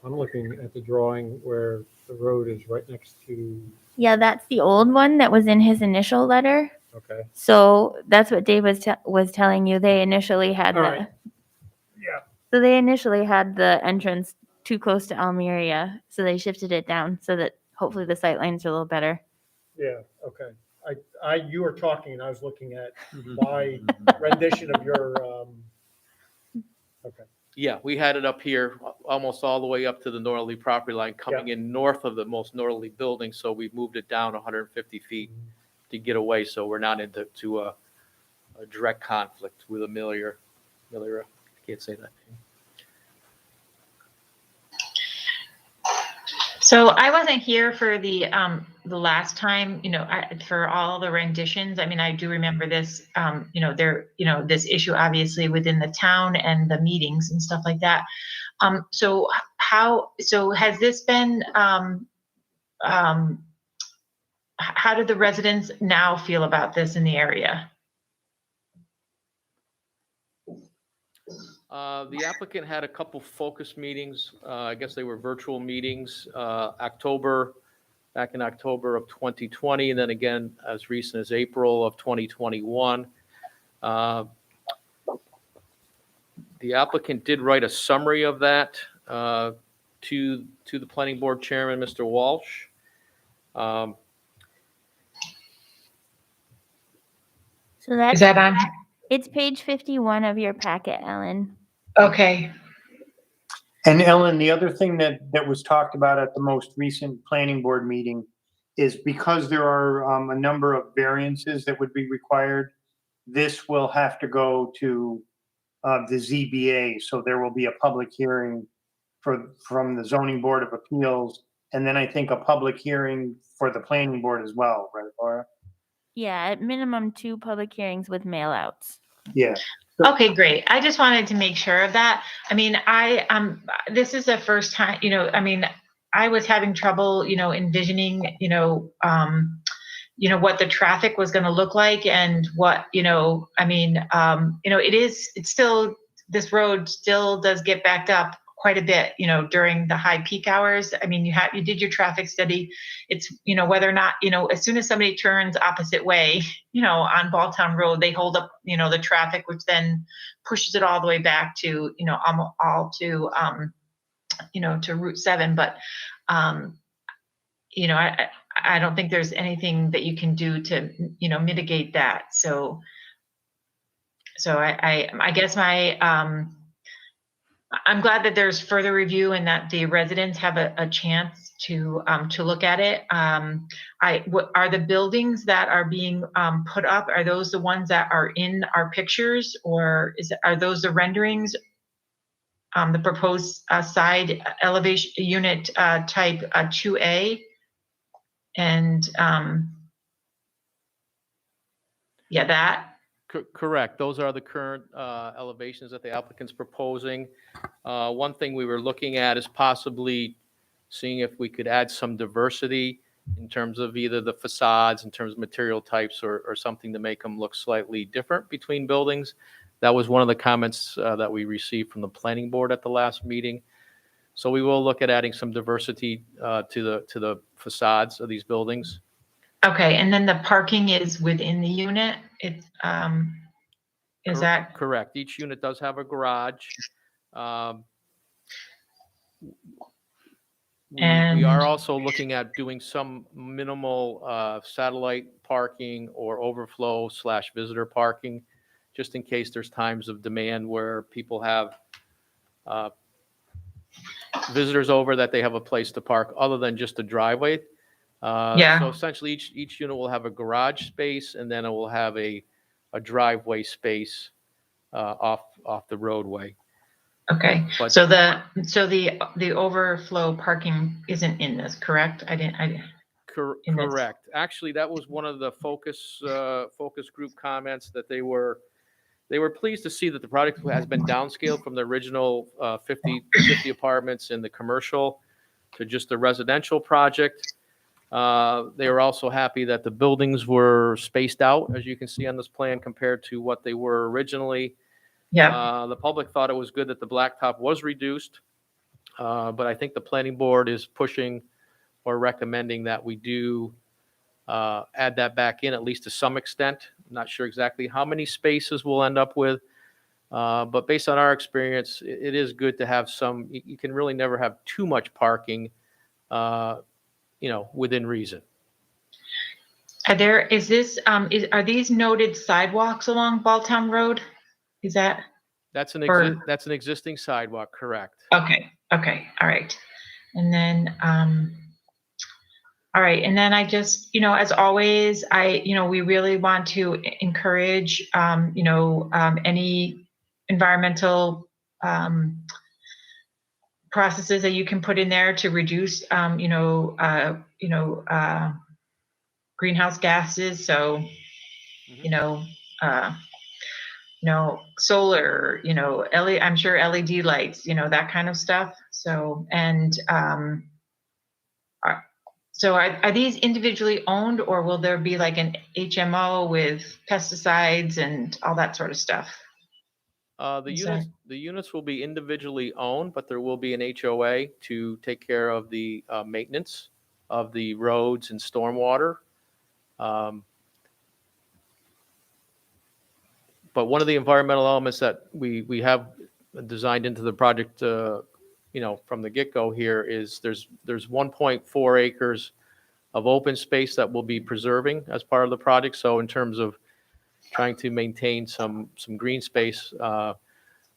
[SPEAKER 1] I'm looking at the drawing where the road is right next to,
[SPEAKER 2] Yeah, that's the old one that was in his initial letter.
[SPEAKER 1] okay.
[SPEAKER 2] So that's what Dave was telling you. They initially had
[SPEAKER 1] All
[SPEAKER 2] the
[SPEAKER 1] right. Yeah.
[SPEAKER 2] So they initially had the entrance too close to Almeria, so they shifted it down so that hopefully the sight lines are a little better.
[SPEAKER 1] Yeah, okay. You were talking and I was looking at my rendition of your, okay.
[SPEAKER 9] Yeah, we had it up here almost all the way up to the northerly property line, coming in north of the most northerly building. So we moved it down 150 feet to get away, so we're not into a direct conflict with Amelia. I can't say that.
[SPEAKER 5] So I wasn't here for the last time, for all the renditions. I mean, I do remember this, this issue obviously within the town and the meetings and stuff like that. So has this been, how do the residents now feel about this in the area?
[SPEAKER 9] The applicant had a couple focus meetings. I guess they were virtual meetings, back in October of 2020, and then again as recent as April of 2021. The applicant did write a summary of that to the planning board chairman, Mr. Walsh.
[SPEAKER 2] So that's
[SPEAKER 5] Is that on?
[SPEAKER 2] it's page 51 of your packet, Ellen.
[SPEAKER 5] Okay.
[SPEAKER 6] And Ellen, the other thing that was talked about at the most recent planning board meeting is because there are a number of variances that would be required, this will have to go to the ZBA. So there will be a public hearing from the zoning board of appeals. And then I think a public hearing for the planning board as well, right, Laura?
[SPEAKER 2] Yeah, at minimum 2 public hearings with mail outs.
[SPEAKER 6] Yeah.
[SPEAKER 5] Okay, great. I just wanted to make sure of that. I mean, this is the first time, I was having trouble, envisioning, what the traffic was going to look like and what, this road still does get backed up quite a bit, during the high peak hours. I mean, you did your traffic study. It's, whether or not, as soon as somebody turns opposite way, on Balltown Road, they hold up, the traffic, which then pushes it all the way back to, all to, to Route 7. But, I don't think there's anything that you can do to, mitigate that. So I guess I'm glad that there's further review and that the residents have a chance to look at it. Are the buildings that are being put up, are those the ones that are in our pictures, or are those the renderings? The proposed side elevation unit type 2A, and yeah, that.
[SPEAKER 9] Correct. Those are the current elevations that the applicant's proposing. One thing we were looking at is possibly seeing if we could add some diversity in terms of either the facades, in terms of material types, or something to make them look slightly different between buildings. That was one of the comments that we received from the planning board at the last meeting. So we will look at adding some diversity to the facades of these buildings.
[SPEAKER 5] Okay, and then the parking is within the unit. It's is that
[SPEAKER 9] correct? Each unit does have a garage. We are also looking at doing some minimal satellite parking or overflow/visitor parking, just in case there's times of demand where people have visitors over that they have a place to park other than just a driveway. So essentially each unit will have a garage space, and then it will have a driveway space off the roadway.
[SPEAKER 5] okay?
[SPEAKER 9] But-
[SPEAKER 5] So the overflow parking isn't in this, correct? In this.
[SPEAKER 9] Correct. Actually, that was one of the focus group comments, that they were pleased to see that the project has been downscaled from the original 50 apartments in the commercial to just the residential project. They were also happy that the buildings were spaced out, as you can see on this plan, compared to what they were originally.
[SPEAKER 5] Yeah.
[SPEAKER 9] The public thought it was good that the blacktop was reduced, but I think the planning board is pushing or recommending that we do add that back in, at least to some extent. I'm not sure exactly how many spaces we'll end up with, but based on our experience, it is good to have some. You can really never have too much parking, within reason.
[SPEAKER 5] Are these noted sidewalks along Balltown Road? Is that?
[SPEAKER 9] That's an existing sidewalk, correct?
[SPEAKER 5] Okay. All right. And then, all right. And then I just, as always, we really want to encourage, any environmental processes that you can put in there to reduce, greenhouse gases. So, solar, I'm sure LED lights, that kind of stuff. So, and are these individually owned, or will there be like an HMO with pesticides and all that sort of stuff?
[SPEAKER 9] The units will be individually owned, but there will be an HOA to take care of the maintenance of the roads and stormwater. But one of the environmental elements that we have designed into the project, from the get-go here, is there's 1.4 acres of open space that we'll be preserving as part of the project. So in terms of trying to maintain some green space,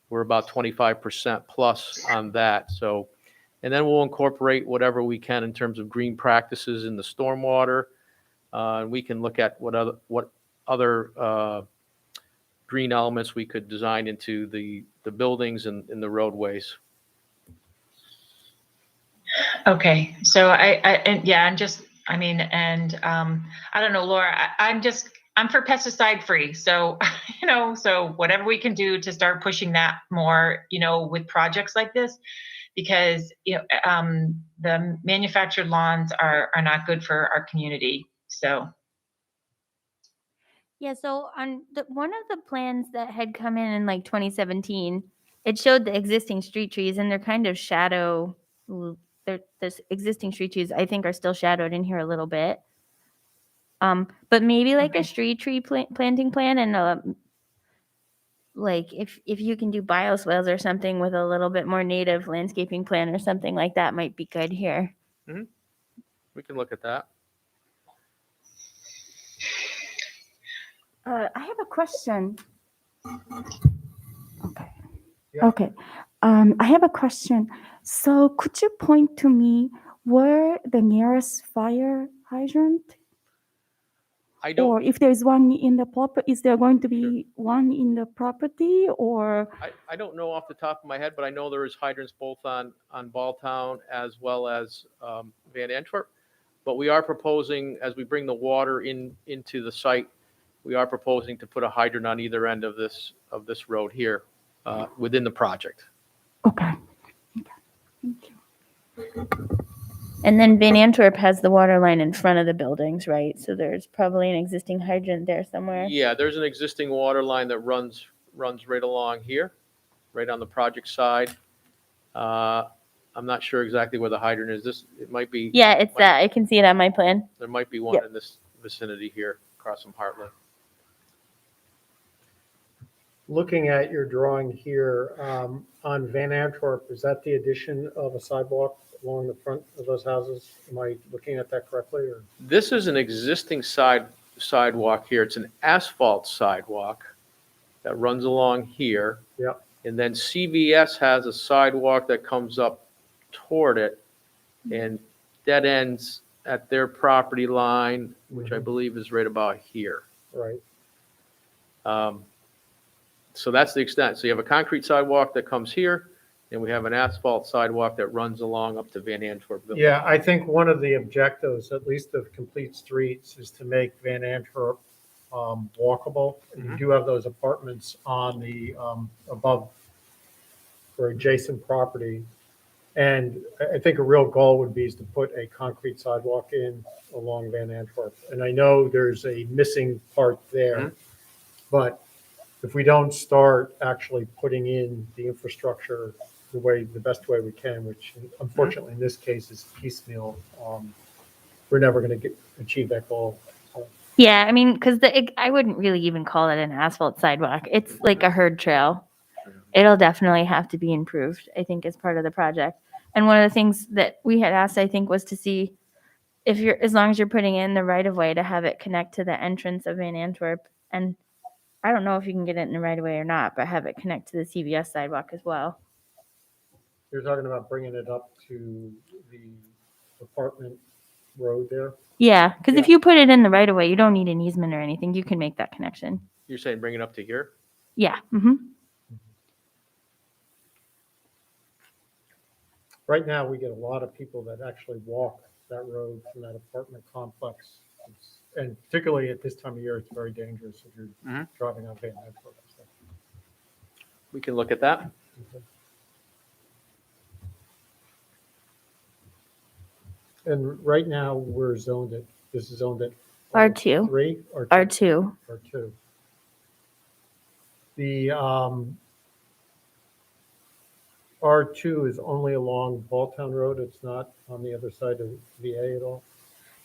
[SPEAKER 9] we're about 25% plus on that. So, and then we'll incorporate whatever we can in terms of green practices in the stormwater. And we can look at what other green elements we could design into the buildings and in the roadways.
[SPEAKER 5] Okay, so I don't know, Laura, I'm for pesticide free. So, so whatever we can do to start pushing that more, with projects like this, because, the manufactured lawns are not good for our community. So.
[SPEAKER 2] Yeah, so on one of the plans that had come in like 2017, it showed the existing street trees and they're kind of there's existing street trees I think are still shadowed in here a little bit. But maybe like a street tree planting plan and like if you can do bioswales or something with a little bit more native landscaping plan or something like that might be good here.
[SPEAKER 9] We can look at that.
[SPEAKER 10] I have a question. Okay.
[SPEAKER 1] Yeah.
[SPEAKER 10] Okay. I have a question. So could you point to me where the nearest fire hydrant?
[SPEAKER 9] I don't,
[SPEAKER 10] Or if there's one in the property, is there going to be one in the property or?
[SPEAKER 9] I don't know off the top of my head, but I know there is hydrants both on Balltown as well as Van Antwerp. But we are proposing, as we bring the water into the site, we are proposing to put a hydrant on either end of this road here within the project.
[SPEAKER 10] Okay. Okay. Thank you.
[SPEAKER 2] And then Van Antwerp has the water line in front of the buildings, right? So there's probably an existing hydrant there somewhere.
[SPEAKER 9] Yeah, there's an existing water line that runs right along here, right on the project side. I'm not sure exactly where the hydrant is. It might be.
[SPEAKER 2] Yeah, it's that. I can see it on my plan.
[SPEAKER 9] There might be one
[SPEAKER 2] Yep.
[SPEAKER 9] in this vicinity here across from Heartland.
[SPEAKER 1] Looking at your drawing here, on Van Antwerp, is that the addition of a sidewalk along the front of those houses? Am I looking at that correctly, or?
[SPEAKER 9] This is an existing sidewalk here. It's an asphalt sidewalk that runs along here.
[SPEAKER 1] Yep.
[SPEAKER 9] And then CVS has a sidewalk that comes up toward it and dead ends at their property line, which I believe is right about here.
[SPEAKER 1] Right.
[SPEAKER 9] So that's the extent. So you have a concrete sidewalk that comes here, and we have an asphalt sidewalk that runs along up to Van Antwerp.
[SPEAKER 1] Yeah, I think one of the objectives, at least of Complete Streets, is to make Van Antwerp walkable. And you do have those apartments on the above or adjacent property. And I think a real goal would be is to put a concrete sidewalk in along Van Antwerp. And I know there's a missing part there, but if we don't start actually putting in the infrastructure the best way we can, which unfortunately in this case is piecemeal, we're never going to achieve that goal.
[SPEAKER 2] Yeah, I mean, because I wouldn't really even call it an asphalt sidewalk. It's like a herd trail. It'll definitely have to be improved, I think, as part of the project. And one of the things that we had asked, I think, was to see if as long as you're putting in the right of way, to have it connect to the entrance of Van Antwerp. And I don't know if you can get it in the right of way or not, but have it connect to the CVS sidewalk as well.
[SPEAKER 1] You're talking about bringing it up to the apartment road there?
[SPEAKER 2] Yeah, because if
[SPEAKER 1] Yeah.
[SPEAKER 2] you put it in the right of way, you don't need an easement or anything. You can make that connection.
[SPEAKER 9] You're saying bring it up to here?
[SPEAKER 2] Yeah. Mm-hmm.
[SPEAKER 1] Right now, we get a lot of people that actually walk that road from that apartment complex. And particularly at this time of year, it's very dangerous if you're driving on Van Antwerp.
[SPEAKER 9] We can look at that.
[SPEAKER 1] And right now, this is zoned at
[SPEAKER 2] R2.
[SPEAKER 1] 3 or
[SPEAKER 2] R2.
[SPEAKER 1] R2. The R2 is only along Balltown Road. It's not on the other side of VA at all.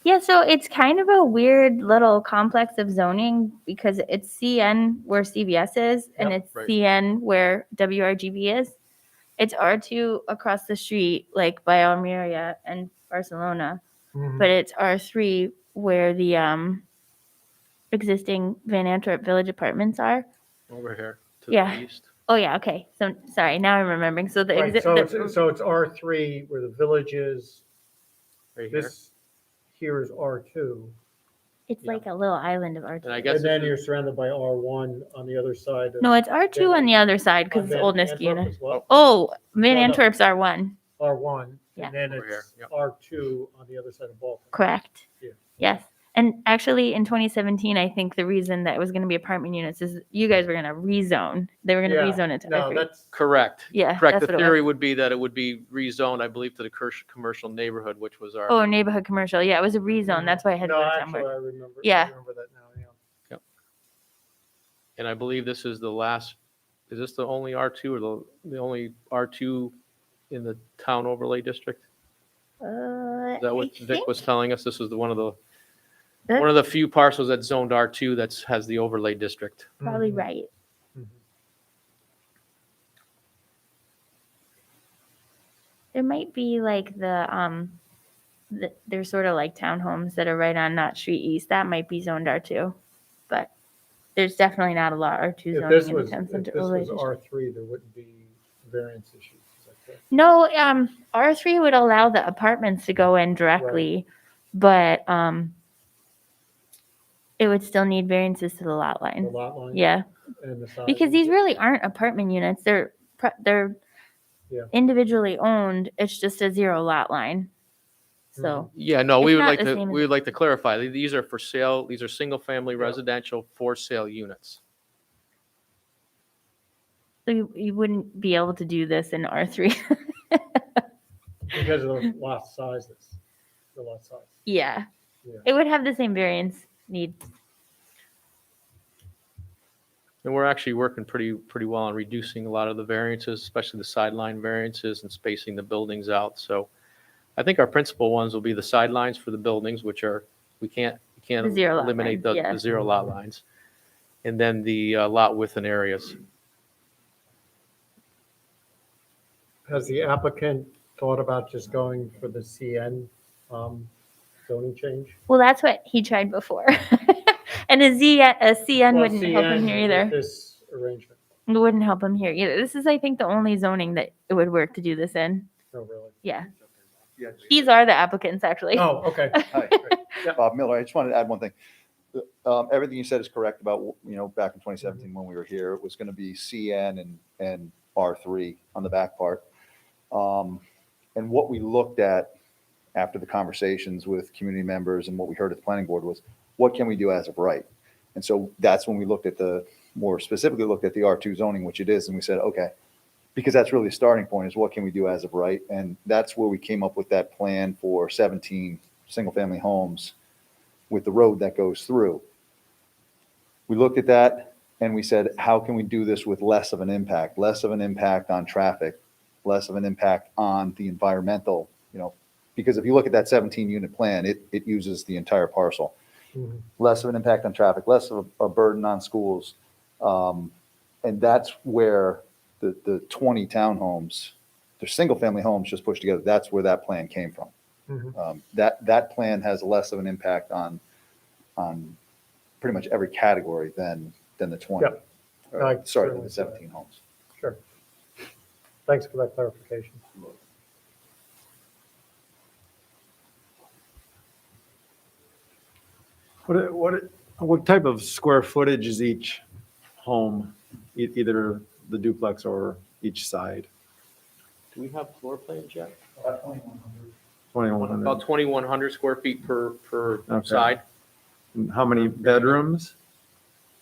[SPEAKER 2] Yeah, so it's kind of a weird little complex of zoning because it's CN where CVS is and
[SPEAKER 1] Yep,
[SPEAKER 2] it's
[SPEAKER 9] right.
[SPEAKER 2] CN where WRGB is. It's R2 across the street, like by Almeria and Barcelona, but it's R3 where the existing Van Antwerp Village apartments are.
[SPEAKER 9] Over here to
[SPEAKER 2] Yeah.
[SPEAKER 9] the east.
[SPEAKER 2] Oh yeah, okay. So sorry, now I'm remembering. So the
[SPEAKER 1] Right, so it's R3 where the village is.
[SPEAKER 9] Right here.
[SPEAKER 1] This here is R2.
[SPEAKER 2] it's like a little island of R2.
[SPEAKER 9] And I guess
[SPEAKER 1] And then
[SPEAKER 9] this
[SPEAKER 1] you're
[SPEAKER 9] is-
[SPEAKER 1] surrounded by R1 on the other side.
[SPEAKER 2] No, it's R2 on the other side because
[SPEAKER 1] On
[SPEAKER 2] it's
[SPEAKER 1] Van
[SPEAKER 2] Old
[SPEAKER 1] Antwerp
[SPEAKER 2] Niskayuna.
[SPEAKER 1] as well.
[SPEAKER 2] Oh, Van
[SPEAKER 1] No, no.
[SPEAKER 2] Antwerp's R1.
[SPEAKER 1] R1,
[SPEAKER 2] Yeah.
[SPEAKER 1] and then
[SPEAKER 9] Over here,
[SPEAKER 1] it's
[SPEAKER 9] yep.
[SPEAKER 1] R2 on the other side of Baltimore.
[SPEAKER 2] Correct.
[SPEAKER 1] Yeah.
[SPEAKER 2] Yes. And actually, in 2017, I think the reason that it was going to be apartment units is you guys were going to rezone. They were going to
[SPEAKER 1] Yeah.
[SPEAKER 2] rezone it to
[SPEAKER 1] No,
[SPEAKER 2] R3.
[SPEAKER 1] that's,
[SPEAKER 9] Correct.
[SPEAKER 2] Yeah,
[SPEAKER 9] Correct.
[SPEAKER 2] that's
[SPEAKER 9] The
[SPEAKER 2] what it
[SPEAKER 9] theory
[SPEAKER 2] was.
[SPEAKER 9] would be that it would be rezoned, I believe, to the commercial neighborhood, which was our.
[SPEAKER 2] Oh, neighborhood commercial. Yeah, it was a rezone. That's why I had
[SPEAKER 1] no,
[SPEAKER 2] to
[SPEAKER 1] actually, I remember.
[SPEAKER 2] Yeah.
[SPEAKER 1] I remember that now, yeah.
[SPEAKER 9] And I believe this is the last Is this the only R2 or the only R2 in the town overlay district? Is that what Vic was telling us? This was one of the few parcels that's zoned R2 that has the overlay district.
[SPEAKER 2] Probably right. There might be like there's sort of like townhomes that are right on Knott Street East. That might be zoned R2, but there's definitely not a lot R2
[SPEAKER 1] If this
[SPEAKER 2] zoning in the
[SPEAKER 1] was,
[SPEAKER 2] town
[SPEAKER 1] if
[SPEAKER 2] center
[SPEAKER 1] this
[SPEAKER 2] overlay
[SPEAKER 1] was
[SPEAKER 2] district.
[SPEAKER 1] R3, there wouldn't be variance issues. Is that correct?
[SPEAKER 2] No, R3 would allow the apartments to go in directly, but it would still need variances to the lot
[SPEAKER 1] The
[SPEAKER 2] line.
[SPEAKER 1] lot line?
[SPEAKER 2] Yeah,
[SPEAKER 1] And the size?
[SPEAKER 2] because these really aren't apartment units. They're
[SPEAKER 1] Yeah.
[SPEAKER 2] individually owned. It's just a 0 lot line. So
[SPEAKER 9] Yeah, no,
[SPEAKER 2] It's
[SPEAKER 9] we would
[SPEAKER 2] not
[SPEAKER 9] like
[SPEAKER 2] the
[SPEAKER 9] to,
[SPEAKER 2] same as-
[SPEAKER 9] we would like to clarify, these are for sale, these are single-family
[SPEAKER 1] Yeah.
[SPEAKER 9] residential for sale units.
[SPEAKER 2] So you wouldn't be able to do this in R3.
[SPEAKER 1] Because of the lot sizes, the lot size.
[SPEAKER 2] Yeah.
[SPEAKER 1] Yeah.
[SPEAKER 2] It would have the same variance needs.
[SPEAKER 9] And we're actually working pretty well on reducing a lot of the variances, especially the sideline variances and spacing the buildings out. So I think our principal ones will be the sidelines for the buildings, which are, we can't
[SPEAKER 2] The 0 lot
[SPEAKER 9] eliminate
[SPEAKER 2] lines, yeah.
[SPEAKER 9] the 0 lot lines. And then the lot width and areas.
[SPEAKER 1] Has the applicant thought about just going for the CN zoning change?
[SPEAKER 2] Well, that's what he tried before. And a CN
[SPEAKER 1] Well,
[SPEAKER 2] wouldn't help him
[SPEAKER 1] CN
[SPEAKER 2] here
[SPEAKER 1] with
[SPEAKER 2] either.
[SPEAKER 1] This arrangement,
[SPEAKER 2] It wouldn't help him here either. This is, I think, the only zoning that it would work to do this in.
[SPEAKER 1] no, really.
[SPEAKER 2] Yeah.
[SPEAKER 11] Yeah.
[SPEAKER 2] These are the applicants, actually.
[SPEAKER 1] Oh, okay.
[SPEAKER 11] Hi, Bob Miller. I just wanted to add one thing. Everything you said is correct about, back in 2017 when we were here, it was going to be CN and R3 on the back part. And what we looked at after the conversations with community members and what we heard at the planning board was, what can we do as of right? And so that's when we looked at more specifically looked at the R2 zoning, which it is. And we said, okay, because that's really a starting point is what can we do as of right? And that's where we came up with that plan for 17 single family homes with the road that goes through. We looked at that and we said, how can we do this with less of an impact on traffic, less of an impact on the environmental, because if you look at that 17 unit plan, it uses the entire parcel.
[SPEAKER 1] Mhm.
[SPEAKER 11] Less of an impact on traffic, less of a burden on schools. And that's where the 20 townhomes, they're single family homes just pushed together. That's where that plan came from.
[SPEAKER 1] Mhm.
[SPEAKER 11] That plan has less of an impact on pretty much every category than the 20.
[SPEAKER 1] Yep. I
[SPEAKER 11] Than
[SPEAKER 1] certainly
[SPEAKER 11] the
[SPEAKER 1] see that.
[SPEAKER 11] 17 homes.
[SPEAKER 1] Sure. Thanks for that clarification.
[SPEAKER 8] What type of square footage is each home, either the duplex or each side?
[SPEAKER 9] Do we have floor plans yet?
[SPEAKER 8] 2,100.
[SPEAKER 9] About 2,100 square feet per
[SPEAKER 8] Okay.
[SPEAKER 9] side.
[SPEAKER 8] And how many bedrooms?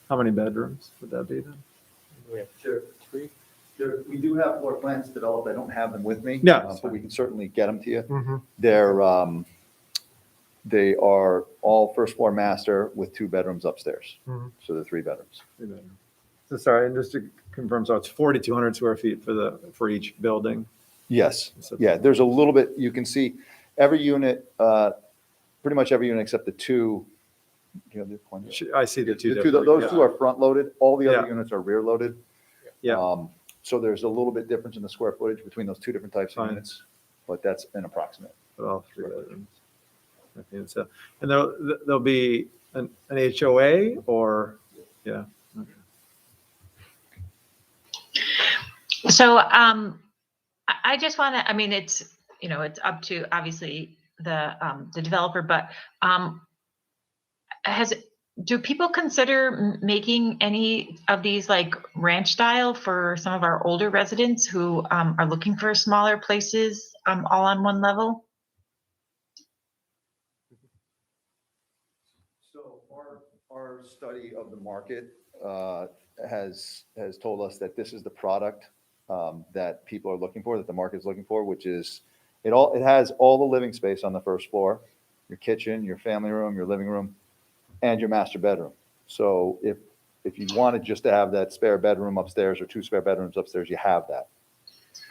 [SPEAKER 8] How many bedrooms would that be then?
[SPEAKER 9] We have
[SPEAKER 11] Sure.
[SPEAKER 9] 3.
[SPEAKER 11] We do have floor plans developed. I don't have them with me.
[SPEAKER 8] Yeah, that's
[SPEAKER 11] But we can certainly get them to you.
[SPEAKER 1] Mhm.
[SPEAKER 11] They are all first floor master with 2 bedrooms upstairs.
[SPEAKER 1] Mhm.
[SPEAKER 11] So they're 3 bedrooms.
[SPEAKER 8] So sorry, and just to confirm, so it's 4,200 square feet for each building?
[SPEAKER 11] Yes.
[SPEAKER 8] So-
[SPEAKER 11] Yeah, there's a little bit, you can see every unit, pretty much every unit except the 2. Do you have the plan?
[SPEAKER 8] I see the two.
[SPEAKER 11] The
[SPEAKER 8] different-
[SPEAKER 11] those
[SPEAKER 8] yeah.
[SPEAKER 11] 2 are front loaded. All the other
[SPEAKER 8] Yeah.
[SPEAKER 11] units are rear loaded.
[SPEAKER 8] Yeah.
[SPEAKER 11] So there's a little bit difference in the square footage between those 2 different types of
[SPEAKER 8] Fine.
[SPEAKER 11] units, but that's an approximate.
[SPEAKER 8] But all 3 bedrooms. I think so. And there'll be an HOA or, yeah. Okay.
[SPEAKER 5] So I just want to, I mean, it's up to obviously the developer, but do people consider making any of these like ranch style for some of our older residents who are looking for smaller places all on one level?
[SPEAKER 11] So our study of the market has told us that this is the product that people are looking for, that the market is looking for, which is it has all the living space on the first floor, your kitchen, your family room, your living room, and your master bedroom. So if if you wanted just to have that spare bedroom upstairs or 2 spare bedrooms upstairs, you have that.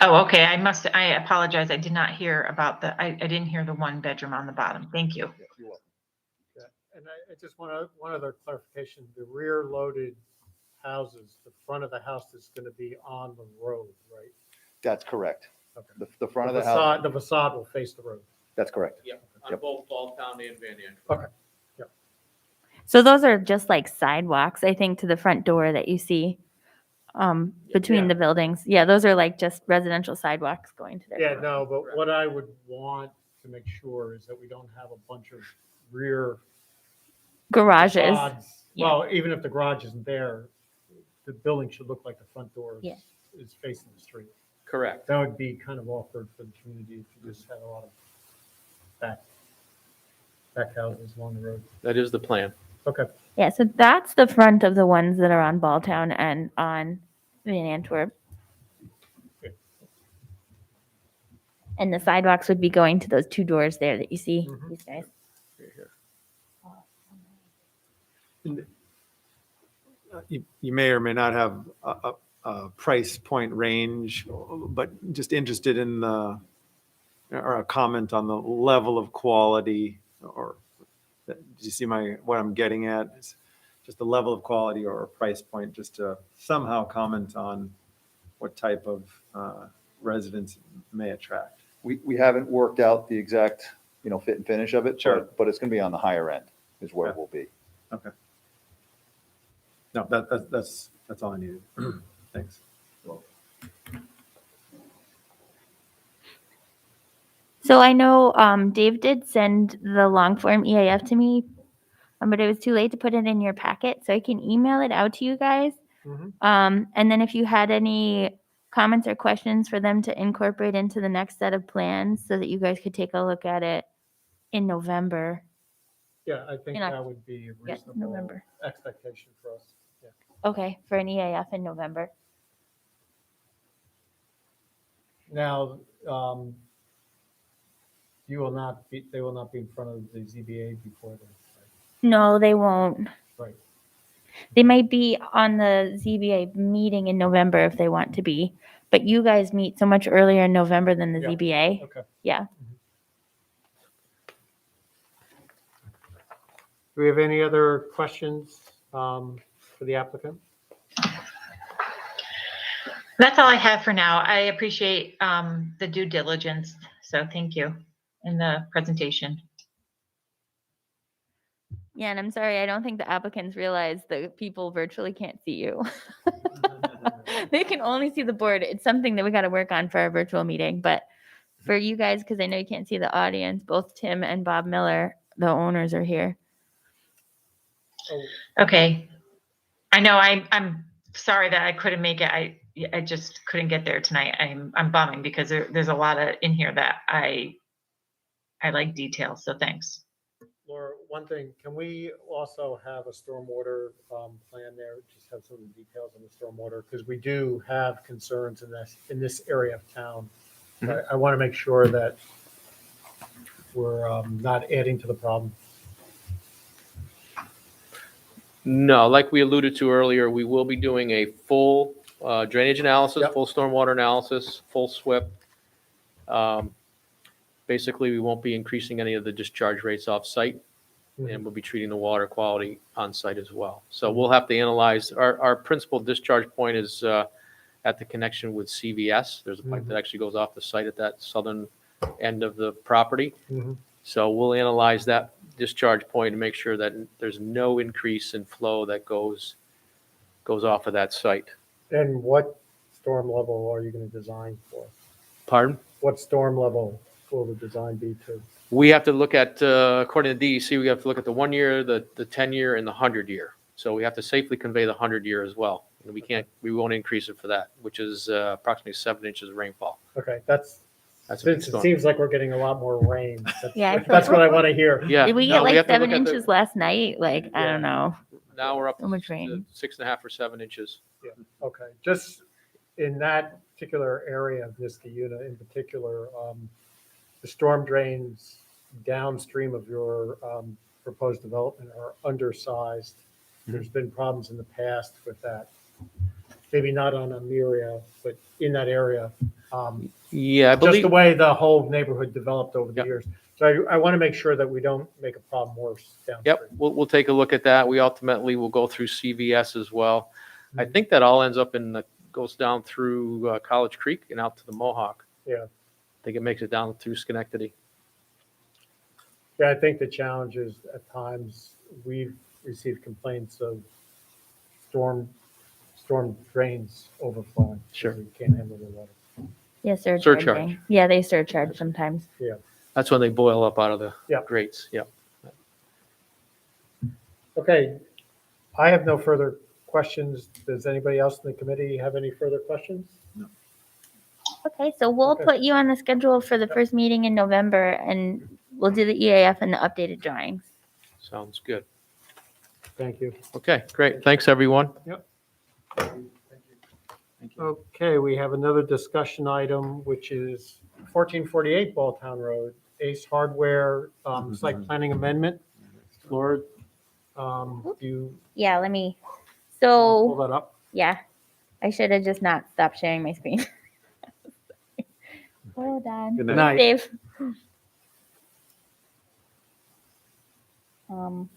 [SPEAKER 5] Oh, okay. I apologize. I did not hear about I didn't hear the 1 bedroom on the bottom. Thank you.
[SPEAKER 11] Yeah, you're welcome.
[SPEAKER 1] Yeah, and I just want one other clarification. The rear loaded houses, the front of the house is going to be on the road, right?
[SPEAKER 11] That's correct.
[SPEAKER 1] Okay.
[SPEAKER 11] The front of the house,
[SPEAKER 1] The facade will face the road.
[SPEAKER 11] that's correct.
[SPEAKER 9] Yep, on
[SPEAKER 11] Yep.
[SPEAKER 9] both Balltown and Van Antwerp.
[SPEAKER 1] Okay.
[SPEAKER 2] So those are just like sidewalks, I think, to the front door that you see between
[SPEAKER 1] Yeah.
[SPEAKER 2] the buildings. Yeah, those are like just residential sidewalks going to their.
[SPEAKER 1] Yeah, no, but what I would want to make sure is that we don't have a bunch of rear
[SPEAKER 2] Garages.
[SPEAKER 1] facades.
[SPEAKER 2] Yeah.
[SPEAKER 1] Well, even if the garage isn't there, the building should look like the front door
[SPEAKER 2] Yeah.
[SPEAKER 1] is facing the street.
[SPEAKER 9] Correct.
[SPEAKER 1] That would be kind of awkward for the community if you just had a lot of back houses along the road.
[SPEAKER 9] That is the plan.
[SPEAKER 1] Okay.
[SPEAKER 2] Yeah, so that's the front of the ones that are on Balltown and on Van Antwerp. And the sidewalks would be going to those 2 doors there that you see,
[SPEAKER 1] Mhm.
[SPEAKER 2] these guys.
[SPEAKER 8] You may or may not have a price point range, but just interested in or a comment on the level of quality, or do you see what I'm getting at? It's just the level of quality or a price point, just to somehow comment on what type of residents it may attract.
[SPEAKER 11] We haven't worked out the exact, fit and finish of it.
[SPEAKER 8] Sure.
[SPEAKER 11] But it's going to be on the higher end is where it
[SPEAKER 8] Okay.
[SPEAKER 11] will be.
[SPEAKER 8] Okay. No, that's all I needed. Thanks.
[SPEAKER 2] So I know Dave did send the long form EAF to me, but it was too late to put it in your packet, so I can email it out to you guys.
[SPEAKER 1] Mhm.
[SPEAKER 2] And then if you had any comments or questions for them to incorporate into the next set of plans so that you guys could take a look at it in November.
[SPEAKER 1] Yeah, I think
[SPEAKER 2] In Oc-
[SPEAKER 1] that would be a
[SPEAKER 2] yeah,
[SPEAKER 1] reasonable
[SPEAKER 2] November.
[SPEAKER 1] expectation for us. Yeah.
[SPEAKER 2] Okay, for an EAF in November.
[SPEAKER 1] Now, they will not be in front of the ZBA before then.
[SPEAKER 2] No, they won't.
[SPEAKER 1] Right.
[SPEAKER 2] They might be on the ZBA meeting in November if they want to be, but you guys meet so much earlier in November than the
[SPEAKER 1] Yeah.
[SPEAKER 2] ZBA.
[SPEAKER 1] Okay.
[SPEAKER 2] Yeah.
[SPEAKER 1] Do we have any other questions for the applicant?
[SPEAKER 5] That's all I have for now. I appreciate the due diligence. So thank you in the presentation.
[SPEAKER 2] Yeah, and I'm sorry, I don't think the applicants realize that people virtually can't see you. They can only see the board. It's something that we got to work on for our virtual meeting. But for you guys, because I know you can't see the audience, both Tim and Bob Miller, the owners, are here.
[SPEAKER 5] Okay. I know I'm sorry that I couldn't make it. I just couldn't get there tonight. I'm bumming because there's a lot in here that I like details. So thanks.
[SPEAKER 1] Laura, one thing, can we also have a stormwater plan there? Just have some details on the stormwater, because we do have concerns in this area of town. I want to make sure that we're not adding to the problem.
[SPEAKER 9] No, like we alluded to earlier, we will be doing a full drainage analysis,
[SPEAKER 1] Yep.
[SPEAKER 9] full stormwater analysis, full SWIP. Basically, we won't be increasing any of the discharge rates off-site, and we'll be treating the water quality on-site as well. So we'll have to analyze, our principal discharge point is at the connection with CVS. There's a pipe that actually goes off the site at that southern end of the property.
[SPEAKER 1] Mhm.
[SPEAKER 9] So we'll analyze that discharge point and make sure that there's no increase in flow that goes off of that site.
[SPEAKER 1] And what storm level are you going to design for?
[SPEAKER 9] Pardon?
[SPEAKER 1] What storm level will the design be to?
[SPEAKER 9] We have to look at, according to DEC, we have to look at the 1 year, the 10-year, and the 100-year. So we have to safely convey the 100-year as well. And we won't increase it for that, which is approximately 7 inches of rainfall.
[SPEAKER 1] Okay, that's
[SPEAKER 9] a big
[SPEAKER 1] since it
[SPEAKER 9] storm.
[SPEAKER 1] seems like we're getting a lot more rain.
[SPEAKER 2] Yeah,
[SPEAKER 1] That's what I want to hear.
[SPEAKER 9] Yeah.
[SPEAKER 2] Did we
[SPEAKER 9] no,
[SPEAKER 2] get like
[SPEAKER 9] have to look
[SPEAKER 2] 7
[SPEAKER 9] at the-
[SPEAKER 2] inches last night? Like, I don't know.
[SPEAKER 9] Now we're up
[SPEAKER 2] So much
[SPEAKER 9] to
[SPEAKER 2] rain.
[SPEAKER 9] 6.5 or 7 inches.
[SPEAKER 1] Yeah, okay. Just in that particular area of Niskayuna in particular, the storm drains downstream of your proposed development are undersized. There's been problems in the past with that. Maybe not on Amelia, but in that area.
[SPEAKER 9] Yeah, I
[SPEAKER 1] Just the
[SPEAKER 9] believe,
[SPEAKER 1] way the whole neighborhood developed over the
[SPEAKER 9] Yep.
[SPEAKER 1] years. So I want to make sure that we don't make a problem worse downstream.
[SPEAKER 9] yep, we'll take a look at that. We ultimately will go through CVS as well. I
[SPEAKER 1] Mhm.
[SPEAKER 9] think that all ends up goes down through College Creek and out to the Mohawk.
[SPEAKER 1] Yeah.
[SPEAKER 9] I think it makes it down through Schenectady.
[SPEAKER 1] Yeah, I think the challenge is at times we've received complaints of storm drains overflowing.
[SPEAKER 9] Sure.
[SPEAKER 1] We can't handle the water.
[SPEAKER 2] Yeah,
[SPEAKER 9] Surcharge.
[SPEAKER 2] surcharging. Yeah, they surcharge sometimes.
[SPEAKER 9] That's when they boil up out of the
[SPEAKER 1] Yep.
[SPEAKER 9] grates. Yep.
[SPEAKER 1] Okay, I have no further questions. Does anybody else in the committee have any further questions?
[SPEAKER 2] Okay, so we'll
[SPEAKER 1] Okay.
[SPEAKER 2] put you on the schedule for the first meeting in November, and we'll do the EAF and the updated drawings.
[SPEAKER 9] Sounds good.
[SPEAKER 1] Thank you.
[SPEAKER 9] Okay, great. Thanks, everyone.
[SPEAKER 1] Okay, we have another discussion item, which is 1448 Balltown Road, Ace Hardware site planning amendment. Laura, you
[SPEAKER 2] Yeah, let me.
[SPEAKER 1] pull
[SPEAKER 2] So,
[SPEAKER 1] that up?
[SPEAKER 2] yeah, I should have just not stopped sharing my screen. Hold on.
[SPEAKER 8] Good
[SPEAKER 1] Good
[SPEAKER 8] night.
[SPEAKER 1] night.
[SPEAKER 2] Dave. Um,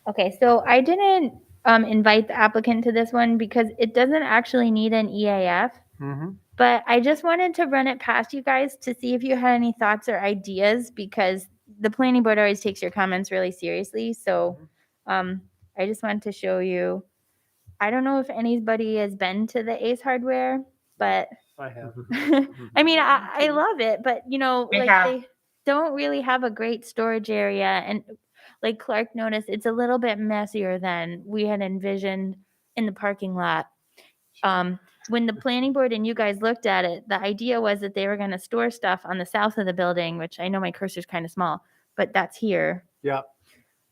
[SPEAKER 2] okay, so I didn't invite the applicant to this one because it doesn't actually need an EAF,
[SPEAKER 1] Mm-hmm.
[SPEAKER 2] but I just wanted to run it past you guys to see if you had any thoughts or ideas because the planning board always takes your comments really seriously. So I just wanted to show you. I don't know if anybody has been to the Ace Hardware, but
[SPEAKER 1] I have.
[SPEAKER 2] I mean, I love it, but you know,
[SPEAKER 5] We
[SPEAKER 2] like
[SPEAKER 5] have.
[SPEAKER 2] they don't really have a great storage area. And like Clark noticed, it's a little bit messier than we had envisioned in the parking lot. When the planning board and you guys looked at it, the idea was that they were going to store stuff on the south of the building, which I know my cursor's kind of small, but that's here.
[SPEAKER 1] Yeah.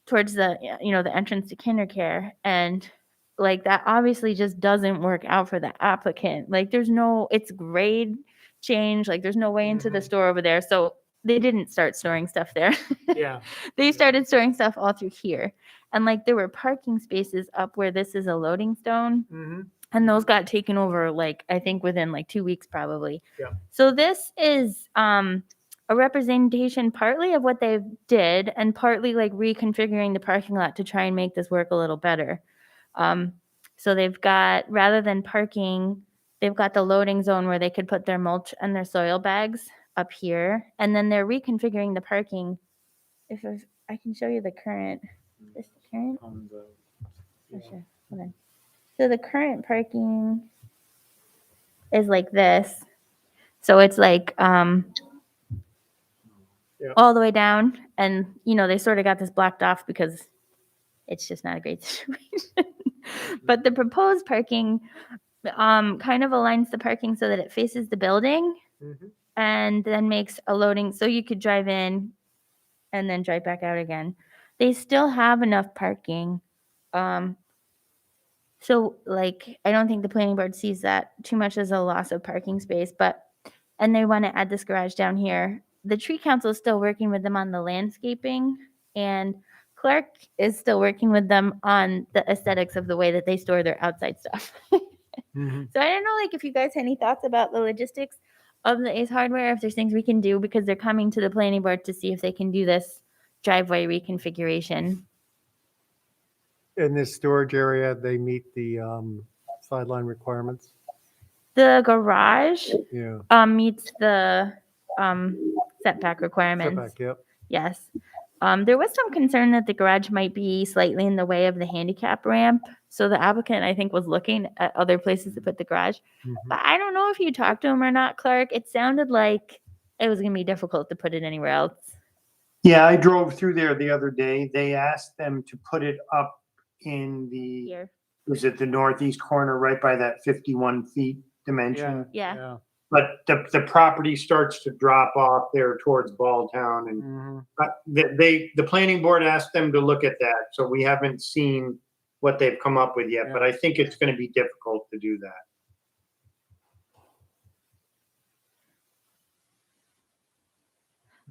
[SPEAKER 2] Towards the, you know, the entrance to KinderCare. And like that obviously just doesn't work out for the applicant. Like there's no, it's grade change. Like there's no way into the
[SPEAKER 1] Mhm.
[SPEAKER 2] store over there. So they didn't start storing stuff there.
[SPEAKER 1] Yeah.
[SPEAKER 2] They started storing stuff all through here. And like there were parking spaces up where this is a loading stone.
[SPEAKER 1] Mm-hmm.
[SPEAKER 2] And those got taken over like I think within like 2 weeks probably.
[SPEAKER 1] Yeah.
[SPEAKER 2] So this is a representation partly of what they did and partly like reconfiguring the parking lot to try and make this work a little better. So they've got, rather than parking, they've got the loading zone where they could put their mulch and their soil bags up here. And then they're reconfiguring the parking. I can show you the current. Is this the current? Oh, sure. Hold on. So the current parking is like this. So it's like all the way down, and you know they sort of got this blocked off because it's just not a great situation. But the proposed parking kind of aligns the parking so that it faces the building,
[SPEAKER 1] Mhm.
[SPEAKER 2] and then makes a loading so you could drive in and then drive back out again. They still have enough parking. So like I don't think the planning board sees that too much as a loss of parking space, and they want to add this garage down here. The tree council is still working with them on the landscaping, and Clark is still working with them on the aesthetics of the way that they store their outside stuff.
[SPEAKER 1] Mhm.
[SPEAKER 2] So I don't know, like, if you guys had any thoughts about the logistics of the Ace Hardware, if there's things we can do, because they're coming to the planning board to see if they can do this driveway reconfiguration.
[SPEAKER 1] In this storage area, they meet the sideline requirements.
[SPEAKER 2] The garage
[SPEAKER 1] Yeah.
[SPEAKER 2] meets the setback requirements.
[SPEAKER 1] Setback, yep.
[SPEAKER 2] Yes. There was some concern that the garage might be slightly in the way of the handicap ramp. So the applicant, I think, was looking at other places to put the garage.
[SPEAKER 1] Mhm.
[SPEAKER 2] But I don't know if you talked to him or not, Clark. It sounded like it was going to be difficult to put it anywhere else.
[SPEAKER 6] Yeah, I drove through there the other day. They asked them to put it up in the,
[SPEAKER 2] Here.
[SPEAKER 6] was it the northeast corner, right by that 51 feet dimension?
[SPEAKER 2] Yeah.
[SPEAKER 6] But the property starts to drop off there towards Balltown, and
[SPEAKER 1] Mhm.
[SPEAKER 6] the planning board asked them to look at that, so we haven't seen what they've come up with yet, but I think it's gonna be difficult to do that.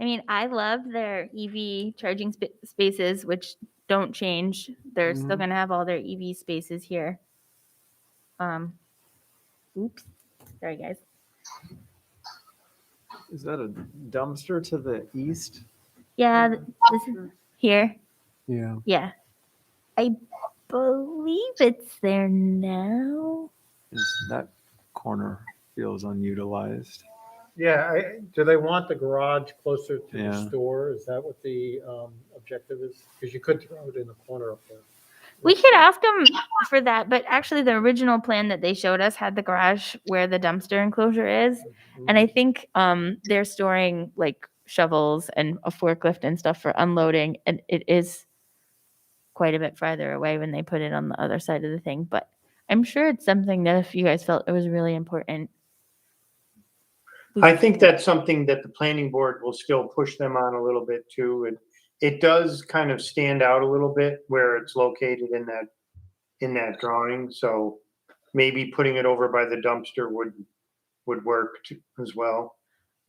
[SPEAKER 2] I mean, I love their EV charging spaces, which don't change. They're still
[SPEAKER 1] Mhm.
[SPEAKER 2] gonna have all their EV spaces here. Oops, sorry guys.
[SPEAKER 8] Is that a dumpster to the east?
[SPEAKER 2] Yeah, this is here.
[SPEAKER 1] Yeah.
[SPEAKER 2] Yeah, I believe it's there now.
[SPEAKER 8] That corner feels unutilized.
[SPEAKER 1] Yeah, do they want the garage closer to the
[SPEAKER 8] Yeah.
[SPEAKER 1] store? Is that what the objective is? Because you could throw it in the corner up there.
[SPEAKER 2] We could ask them for that, but actually the original plan that they showed us had the garage where the dumpster enclosure is. And I think they're storing like shovels and a forklift and stuff for unloading. And it is quite a bit farther away when they put it on the other side of the thing. But I'm sure it's something that if you guys felt it was really important.
[SPEAKER 6] I think that's something that the planning board will still push them on a little bit too. It does kind of stand out a little bit where it's located in that drawing. So maybe putting it over by the dumpster would work as well.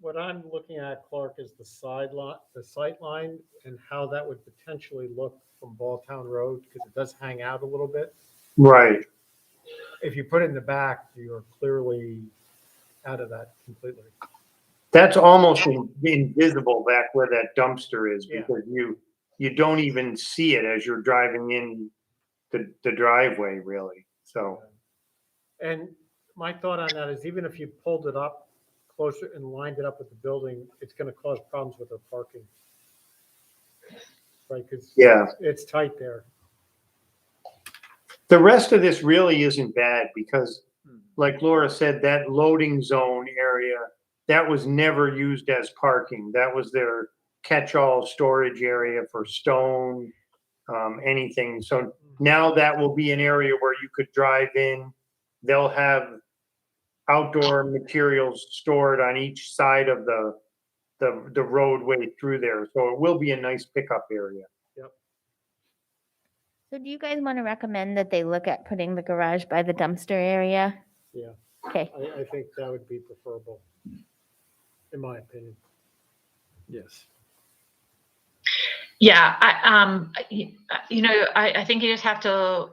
[SPEAKER 1] What I'm looking at, Clark, is the sight line and how that would potentially look from Balltown Road, because it does hang out a little bit.
[SPEAKER 6] Right.
[SPEAKER 1] If you put it in the back, you're clearly out of that completely.
[SPEAKER 6] That's almost invisible back where that dumpster is,
[SPEAKER 1] Yeah.
[SPEAKER 6] because you don't even see it as you're driving in the driveway, really. So,
[SPEAKER 1] And my thought on that is, even if you pulled it up closer and lined it up with the building, it's going to cause problems with their parking. Right, because
[SPEAKER 6] yeah.
[SPEAKER 1] it's tight there.
[SPEAKER 6] The rest of this really isn't bad because, like Laura said, that loading zone area, that was never used as parking. That was their catch-all storage area for stone, anything. So now that will be an area where you could drive in. They'll have outdoor materials stored on each side of the roadway through there. So it will be a nice pickup area.
[SPEAKER 2] So do you guys want to recommend that they look at putting the garage by the dumpster area?
[SPEAKER 1] Yeah,
[SPEAKER 2] Okay.
[SPEAKER 1] I think that would be preferable, in my opinion.
[SPEAKER 8] Yes.
[SPEAKER 5] Yeah, I think you just have to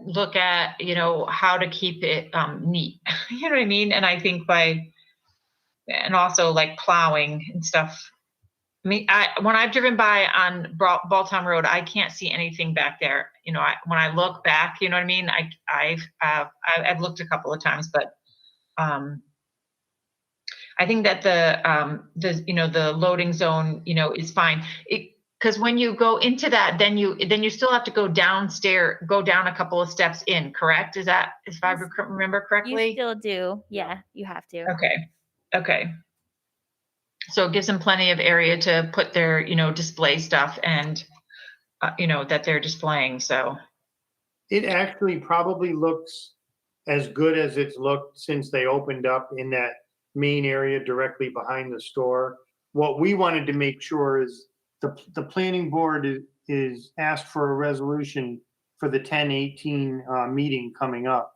[SPEAKER 5] look at, how to keep it neat. You know what I mean? And I think and also like plowing and stuff. I mean, when I've driven by on Balltown Road, I can't see anything back there. When I look back, you know what I mean? I've looked a couple of times, but I think that the loading zone, is fine. Because when you go into that, then you still have to go down a couple of steps in, correct? Is that, if I remember correctly?
[SPEAKER 2] You still do. Yeah, you have to.
[SPEAKER 5] Okay. So it gives them plenty of area to put their, display stuff and, that they're displaying, so.
[SPEAKER 6] It actually probably looks as good as it's looked since they opened up in that main area directly behind the store. What we wanted to make sure is the planning board is asked for a resolution for the 10/18 meeting coming up.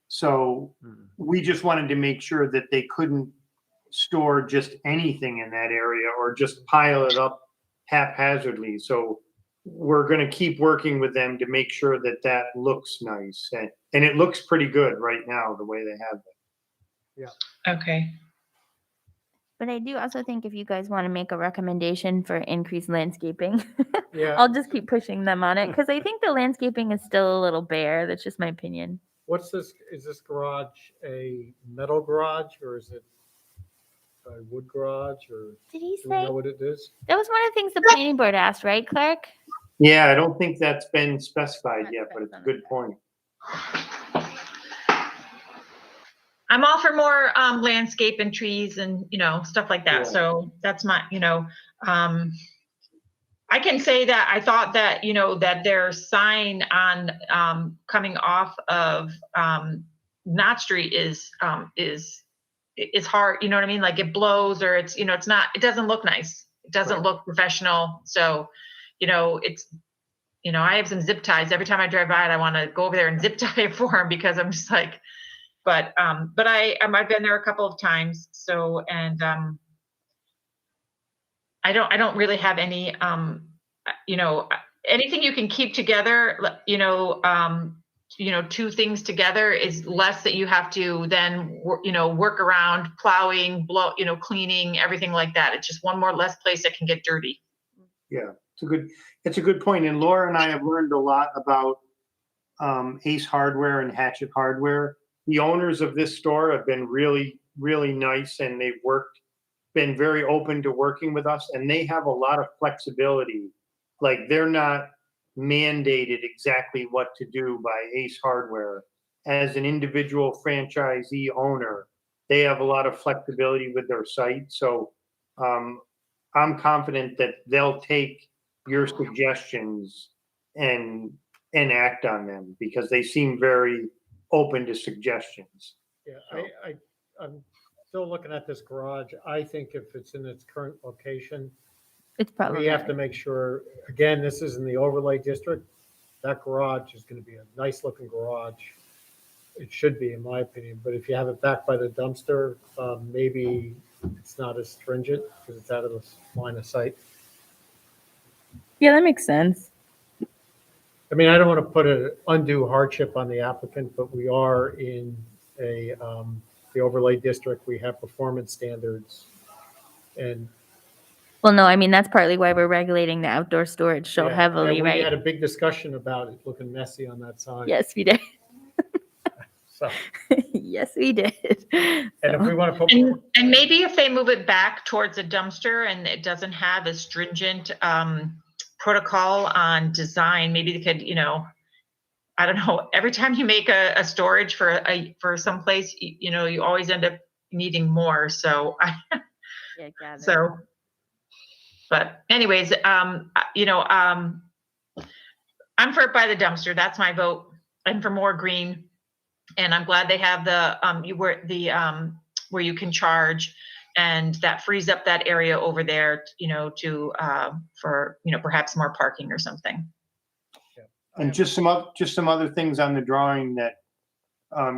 [SPEAKER 6] So we just wanted to make sure that they couldn't store just anything in that area or just pile it up haphazardly. So we're going to keep working with them to make sure that that looks nice. And it looks pretty good right now, the way they have it.
[SPEAKER 5] Okay.
[SPEAKER 2] But I do also think if you guys want to make a recommendation for increased landscaping,
[SPEAKER 1] Yeah.
[SPEAKER 2] I'll just keep pushing them on it because I think the landscaping is still a little bare. That's just my opinion.
[SPEAKER 1] What's this? Is this garage a metal garage, or is it a wood garage, or
[SPEAKER 2] Did he
[SPEAKER 1] do we
[SPEAKER 2] say?
[SPEAKER 1] know what it is?
[SPEAKER 2] That was one of the things the planning board asked, right, Clark?
[SPEAKER 6] Yeah, I don't think that's been specified
[SPEAKER 2] Not
[SPEAKER 6] yet, but it's a
[SPEAKER 2] specified.
[SPEAKER 6] good point.
[SPEAKER 5] I'm all for more landscape and trees and, stuff like that.
[SPEAKER 6] Yeah.
[SPEAKER 5] So that's my, I can say that I thought that, that their sign on coming off of Knott Street is hard, you know what I mean? Like it blows or it's, it doesn't look nice. It doesn't look professional. So, it's, I have some zip ties. Every time I drive by it, I want to go over there and zip tie it for them because I'm just like, but I've been there a couple of times. So, and I don't really have any, you know, anything you can keep together, you know, two things together is less that you have to then, you know, work around plowing, cleaning, everything like that. It's just one more less place that can get dirty.
[SPEAKER 6] Yeah, it's a good point. And Laura and I have learned a lot about Ace Hardware and Hatchet Hardware. The owners of this store have been really, really nice, and they've been very open to working with us, and they have a lot of flexibility. Like, they're not mandated exactly what to do by Ace Hardware. As an individual franchisee owner, they have a lot of flexibility with their site. So I'm confident that they'll take your suggestions and act on them, because they seem very open to suggestions.
[SPEAKER 1] Yeah, I'm still looking at this garage. I think if it's in its current location,
[SPEAKER 2] It's probably.
[SPEAKER 1] we have to make sure, again, this is in the overlay district. That garage is going to be a nice looking garage. It should be, in my opinion, but if you have it back by the dumpster, maybe it's not as stringent because it's out of the line of sight.
[SPEAKER 12] Yeah, that makes sense.
[SPEAKER 1] I mean, I don't want to put an undue hardship on the applicant, but we are in the overlay district. We have performance standards. And
[SPEAKER 2] Well, no, I mean, that's partly why we're regulating the outdoor storage so
[SPEAKER 1] yeah,
[SPEAKER 2] heavily,
[SPEAKER 1] and we had
[SPEAKER 2] right?
[SPEAKER 1] a big discussion about it looking messy on that side.
[SPEAKER 2] Yes, we did.
[SPEAKER 1] So,
[SPEAKER 2] Yes, we did.
[SPEAKER 1] and if we want to put
[SPEAKER 5] And maybe if they move it back towards a dumpster and it doesn't have a stringent protocol on design, maybe they could, you know, I don't know, every time you make a storage for some place, you know, you always end up needing more. So
[SPEAKER 2] Yeah, gather.
[SPEAKER 5] so, but anyways, you know, I'm for it by the dumpster. That's my vote, and for more green. And I'm glad they have where you can charge, and that frees up that area over there, you know, for, you know, perhaps more parking or something.
[SPEAKER 6] And just some other things on the drawing that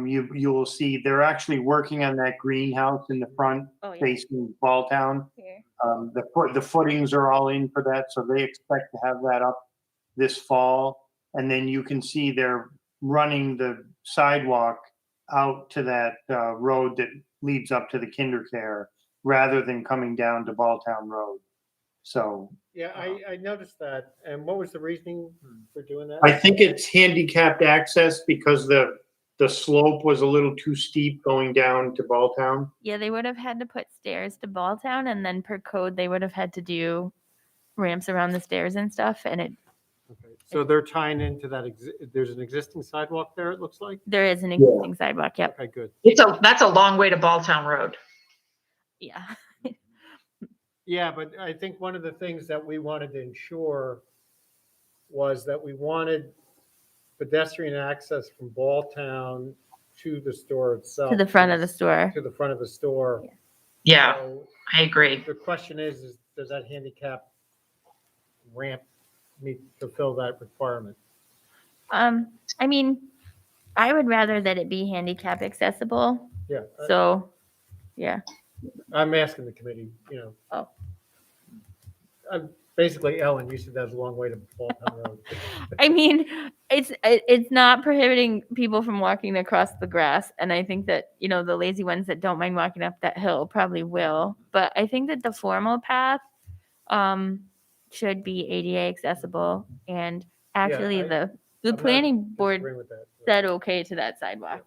[SPEAKER 6] you will see. They're actually working on that greenhouse in the front
[SPEAKER 2] Oh, yeah.
[SPEAKER 6] facing Balltown.
[SPEAKER 2] Here.
[SPEAKER 6] The footings are all in for that, so they expect to have that up this fall. And then you can see they're running the sidewalk out to that road that leads up to the KinderCare, rather than coming down to Balltown Road. So
[SPEAKER 1] yeah, I noticed that. And what was the reasoning for doing that?
[SPEAKER 6] I think it's handicapped access because the slope was a little too steep going down to Balltown.
[SPEAKER 2] Yeah, they would have had to put stairs to Balltown, and then per code, they would have had to do ramps around the stairs and stuff. And
[SPEAKER 1] Okay. So they're tying into that. There's an existing sidewalk there, it looks like.
[SPEAKER 2] there is an existing sidewalk. Yep.
[SPEAKER 1] Okay, good.
[SPEAKER 5] That's a long way to Balltown Road.
[SPEAKER 2] Yeah.
[SPEAKER 1] Yeah, but I think one of the things that we wanted to ensure was that we wanted pedestrian access from Balltown to the store itself.
[SPEAKER 2] To the front of the store.
[SPEAKER 1] To the front of the store.
[SPEAKER 5] Yeah,
[SPEAKER 1] So
[SPEAKER 5] I agree.
[SPEAKER 1] the question is does that handicap ramp fulfill that requirement?
[SPEAKER 2] I mean, I would rather that it be handicap accessible.
[SPEAKER 1] Yeah.
[SPEAKER 2] So, yeah.
[SPEAKER 1] I'm asking the committee, you know.
[SPEAKER 2] Oh.
[SPEAKER 1] Basically, Ellen, you said that's a long way to Balltown Road.
[SPEAKER 2] I mean, it's not prohibiting people from walking across the grass, and I think that, you know, the lazy ones that don't mind walking up that hill probably will. But I think that the formal path should be ADA accessible, and actually the
[SPEAKER 1] I'm not
[SPEAKER 2] planning board
[SPEAKER 1] disagreeing with that.
[SPEAKER 2] said okay to that sidewalk.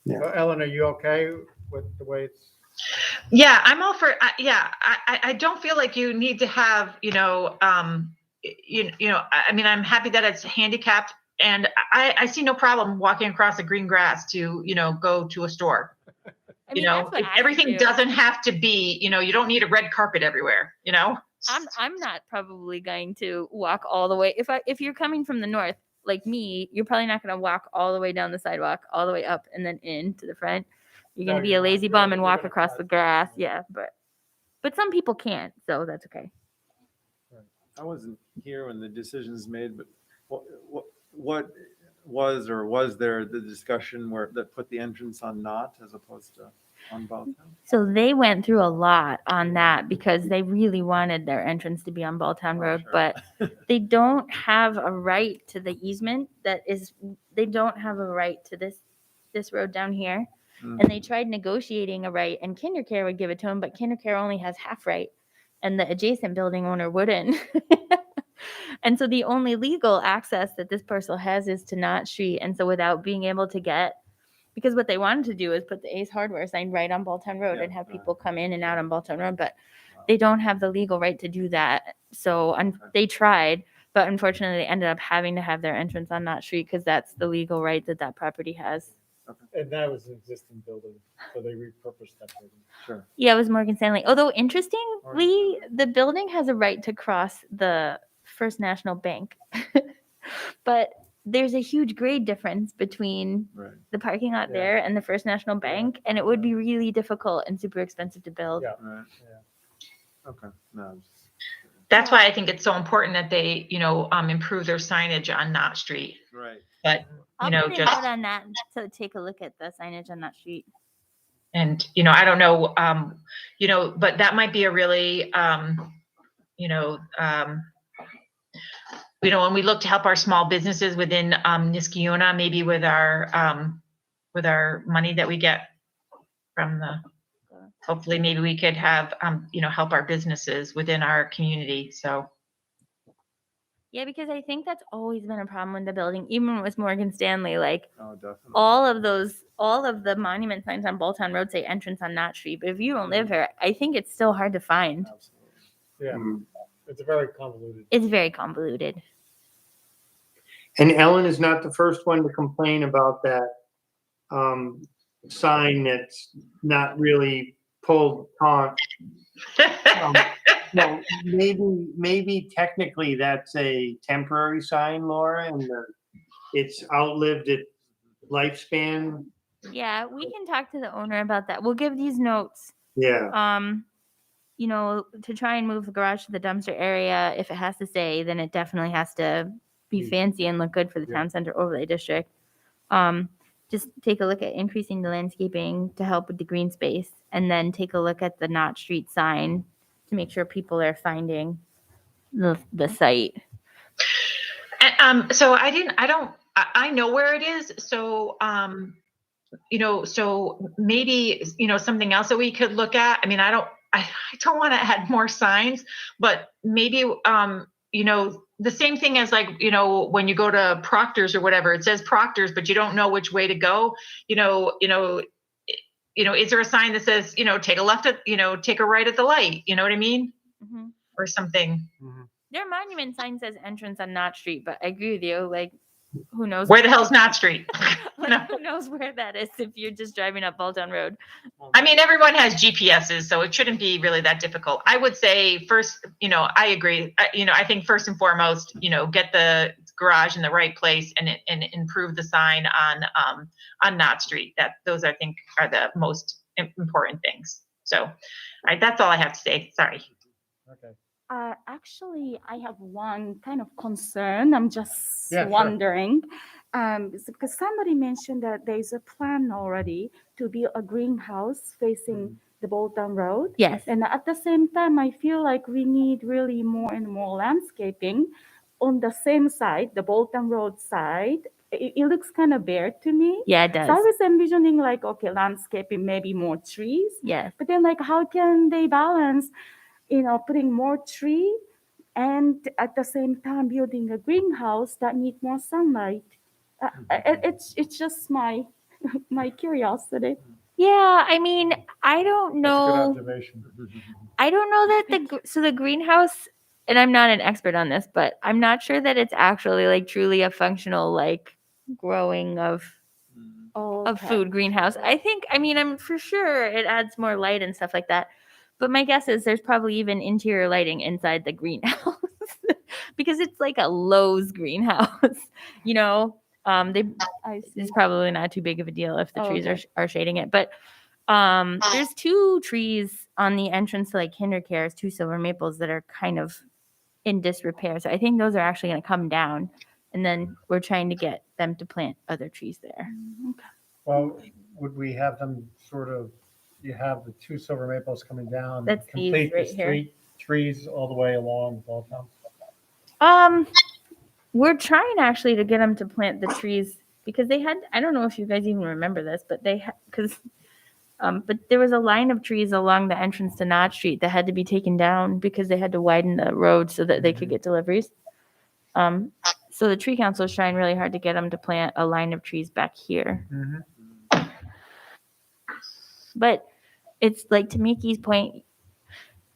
[SPEAKER 1] So, Ellen, are you okay with the way it's?
[SPEAKER 5] Yeah, I'm all for, I don't feel like you need to have, you know, I mean, I'm happy that it's handicapped, and I see no problem walking across the green grass to, you know, go to a store.
[SPEAKER 2] I mean,
[SPEAKER 5] You know,
[SPEAKER 2] that's what I
[SPEAKER 5] everything
[SPEAKER 2] do.
[SPEAKER 5] doesn't have to be, you know, you don't need a red carpet everywhere, you know?
[SPEAKER 2] I'm not probably going to walk all the way. If you're coming from the north, like me, you're probably not going to walk all the way down the sidewalk, all the way up and then in to the front. You're going
[SPEAKER 1] No,
[SPEAKER 2] to be
[SPEAKER 1] you're
[SPEAKER 2] a
[SPEAKER 1] not.
[SPEAKER 2] lazy
[SPEAKER 1] You're
[SPEAKER 2] bum and walk
[SPEAKER 1] gonna
[SPEAKER 2] across
[SPEAKER 1] cut.
[SPEAKER 2] the grass. Yeah, but some people can't, so that's okay.
[SPEAKER 8] I wasn't here when the decision's made, but what was there the discussion that put the entrance on not as opposed to? On Balltown.
[SPEAKER 2] So they went through a lot on that because they really wanted their entrance to be on Balltown Road,
[SPEAKER 8] sure.
[SPEAKER 2] but they don't have a right to the easement they don't have a right to this road down here.
[SPEAKER 8] Mm.
[SPEAKER 2] And they tried negotiating a right, and KinderCare would give it to them, but KinderCare only has half right, and the adjacent building owner wouldn't. And so the only legal access that this parcel has is to Knott Street. And so without being able to get, because what they wanted to do is put the Ace Hardware sign right on Balltown Road and have people come in and out on Balltown Road, but they don't have the legal right to do that. So they tried, but unfortunately they ended up having to have their entrance on Knott Street because that's the legal right that property has.
[SPEAKER 1] And that was an existing building, so they repurposed that building.
[SPEAKER 8] Sure.
[SPEAKER 2] Yeah, it was Morgan Stanley. Although interestingly, the building has a right to cross the First National Bank. But there's a huge grade difference between
[SPEAKER 8] Right.
[SPEAKER 2] the parking lot
[SPEAKER 1] Yeah.
[SPEAKER 2] there and the First National Bank, and it would be really difficult and super expensive to build.
[SPEAKER 1] Yeah.
[SPEAKER 8] Right. Okay. No.
[SPEAKER 5] That's why I think it's so important that they, improve their signage on Knott Street.
[SPEAKER 8] Right.
[SPEAKER 5] But,
[SPEAKER 2] I'll
[SPEAKER 5] you know,
[SPEAKER 2] put a
[SPEAKER 5] just,
[SPEAKER 2] note on that to take a look at the signage on that street.
[SPEAKER 5] and, I don't know, but that might be a really, when we look to help our small businesses within Niskiuna, maybe with our money that we get from hopefully maybe we could have, help our businesses within our community. So.
[SPEAKER 2] Yeah, because I think that's always been a problem with the building, even with Morgan Stanley. Like
[SPEAKER 8] Oh, definitely.
[SPEAKER 2] all of the monument signs on Balltown Road say entrance on Knott Street. But if you don't live here, I think it's still hard to find.
[SPEAKER 8] Absolutely.
[SPEAKER 1] Yeah,
[SPEAKER 6] Mm.
[SPEAKER 1] it's very convoluted.
[SPEAKER 2] It's very convoluted.
[SPEAKER 6] And Ellen is not the first one to complain about that sign that's not really pulled on. No, maybe technically that's a temporary sign, Laura, and it's outlived its lifespan.
[SPEAKER 2] Yeah, we can talk to the owner about that. We'll give these notes.
[SPEAKER 6] Yeah.
[SPEAKER 2] To try and move the garage to the dumpster area. If it has to stay, then it definitely has to be fancy and look good for the town center overlay district. Just take a look at increasing the landscaping to help with the green space, and then take a look at the Knott Street sign to make sure people are finding the site.
[SPEAKER 5] So I know where it is. So, so maybe, something else that we could look at. I mean, I don't want to add more signs, but maybe, the same thing as like, when you go to Proctor's or whatever, it says Proctor's, but you don't know which way to go, is there a sign that says, take a left at, take a right at the light, you know what I mean?
[SPEAKER 2] Mm-hmm.
[SPEAKER 5] Or something.
[SPEAKER 2] Their monument sign says entrance on Knott Street, but I agree with you. Like, who knows?
[SPEAKER 5] Where the hell's Knott Street?
[SPEAKER 2] Who knows where that is if you're just driving up Balltown Road?
[SPEAKER 5] I mean, everyone has GPSs, so it shouldn't be really that difficult. I would say first, I agree. I think first and foremost, get the garage in the right place and improve the sign on Knott Street. Those I think are the most important things. So, that's all I have to say. Sorry.
[SPEAKER 1] Okay.
[SPEAKER 10] Actually, I have one kind of concern. I'm just
[SPEAKER 1] Yeah, sure.
[SPEAKER 10] wondering, because somebody mentioned that there's a plan already to build a greenhouse facing the Bolton Road.
[SPEAKER 2] Yes.
[SPEAKER 10] And at the same time, I feel like we need really more and more landscaping on the same side, the Bolton Road side. It looks kind of bare to me.
[SPEAKER 2] Yeah, it does.
[SPEAKER 10] So I was envisioning like, okay, landscaping, maybe more trees.
[SPEAKER 2] Yes.
[SPEAKER 10] But then like, how can they balance, putting more tree and at the same time building a greenhouse that needs more sunlight? It's just my curiosity.
[SPEAKER 2] Yeah, I mean, I don't
[SPEAKER 1] That's a good
[SPEAKER 2] know.
[SPEAKER 1] observation.
[SPEAKER 2] I don't know that the greenhouse, and I'm not an expert on this, but I'm not sure that it's actually like truly a functional like growing of food greenhouse. I'm for sure it adds more light and stuff like that. But my guess is there's probably even interior lighting inside the greenhouse because it's like a Lowe's greenhouse, it's probably not too big of a deal if the trees are shading it. But there's two trees on the entrance to like KinderCare's, two silver maples that are kind of in disrepair. So I think those are actually going to come down, and then we're trying to get them to plant other trees there.
[SPEAKER 1] Well, would we have them sort of, you have the 2 silver maples coming down.
[SPEAKER 2] That's these
[SPEAKER 1] complete the
[SPEAKER 2] right here.
[SPEAKER 1] street trees all the way along Balltown.
[SPEAKER 2] We're trying actually to get them to plant the trees because they had, I don't know if you guys even remember this, but they had, but there was a line of trees along the entrance to Knott Street that had to be taken down because they had to widen the road so that they could get deliveries. So the tree council is trying really hard to get them to plant a line of trees back here. But it's like, to Mickey's point,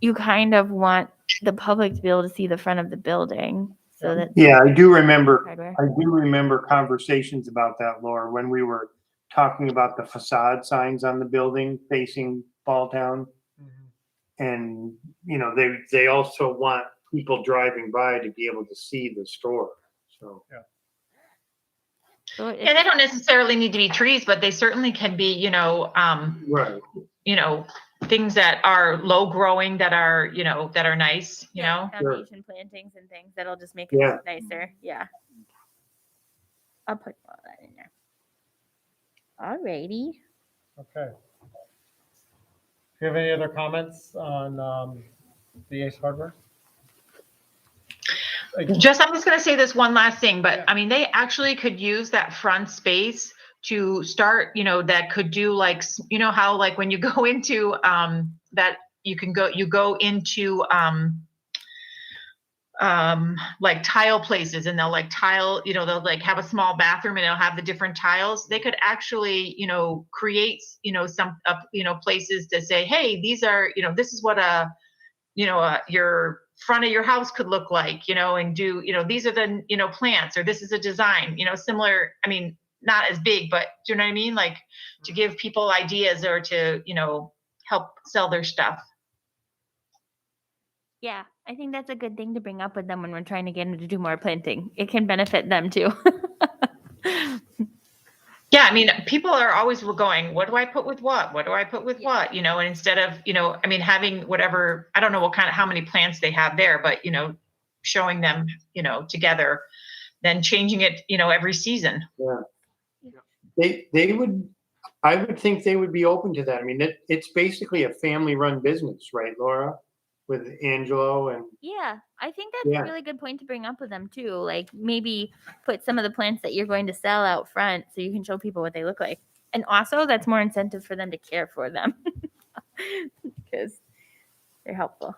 [SPEAKER 2] you kind of want the public to be able to see the front of the building so that.
[SPEAKER 6] Yeah, I do remember
[SPEAKER 2] Hardware.
[SPEAKER 6] conversations about that, Laura, when we were talking about the facade signs on the building facing Balltown. And, you know, they also want people driving by to be able to see the store, so.
[SPEAKER 2] So
[SPEAKER 5] Yeah, they don't necessarily need to be trees, but they certainly can be,
[SPEAKER 6] Right.
[SPEAKER 5] Things that are low growing, that are, that are nice, you know?
[SPEAKER 2] Foundation plantings and things that'll just make it
[SPEAKER 6] Yeah.
[SPEAKER 2] look nicer. Yeah. I'll put all that in there. Alrighty.
[SPEAKER 1] Okay. Do you have any other comments on the Ace Hardware?
[SPEAKER 5] I'm just going to say this one last thing, but I mean, they actually could use that front space to start, that could do like, how like when you go into that you go into like tile places, and they'll like tile, they'll like have a small bathroom and they'll have the different tiles. They could actually, create, some, places to say, hey, these are, this is what your front of your house could look like, and do, these are the, plants, or this is a design, similar, I mean, not as big, but do you know what I mean? Like to give people ideas or to, help sell their stuff.
[SPEAKER 2] Yeah, I think that's a good thing to bring up with them when we're trying to get them to do more planting. It can benefit them too.
[SPEAKER 5] Yeah, I mean, people are always going, what do I put with what? What do I put with what? And instead of, I mean, having whatever, I don't know how many plants they have there, but, showing them, together, then changing it, every season.
[SPEAKER 6] Yeah. I would think they would be open to that. I mean, it's basically a family-run business, right, Laura? With Angelo and.
[SPEAKER 2] Yeah, I think that's a really good point to bring up with them too. Like maybe put some of the plants that you're going to sell out front so you can show people what they look like. And also that's more incentive for them to care for them because they're helpful.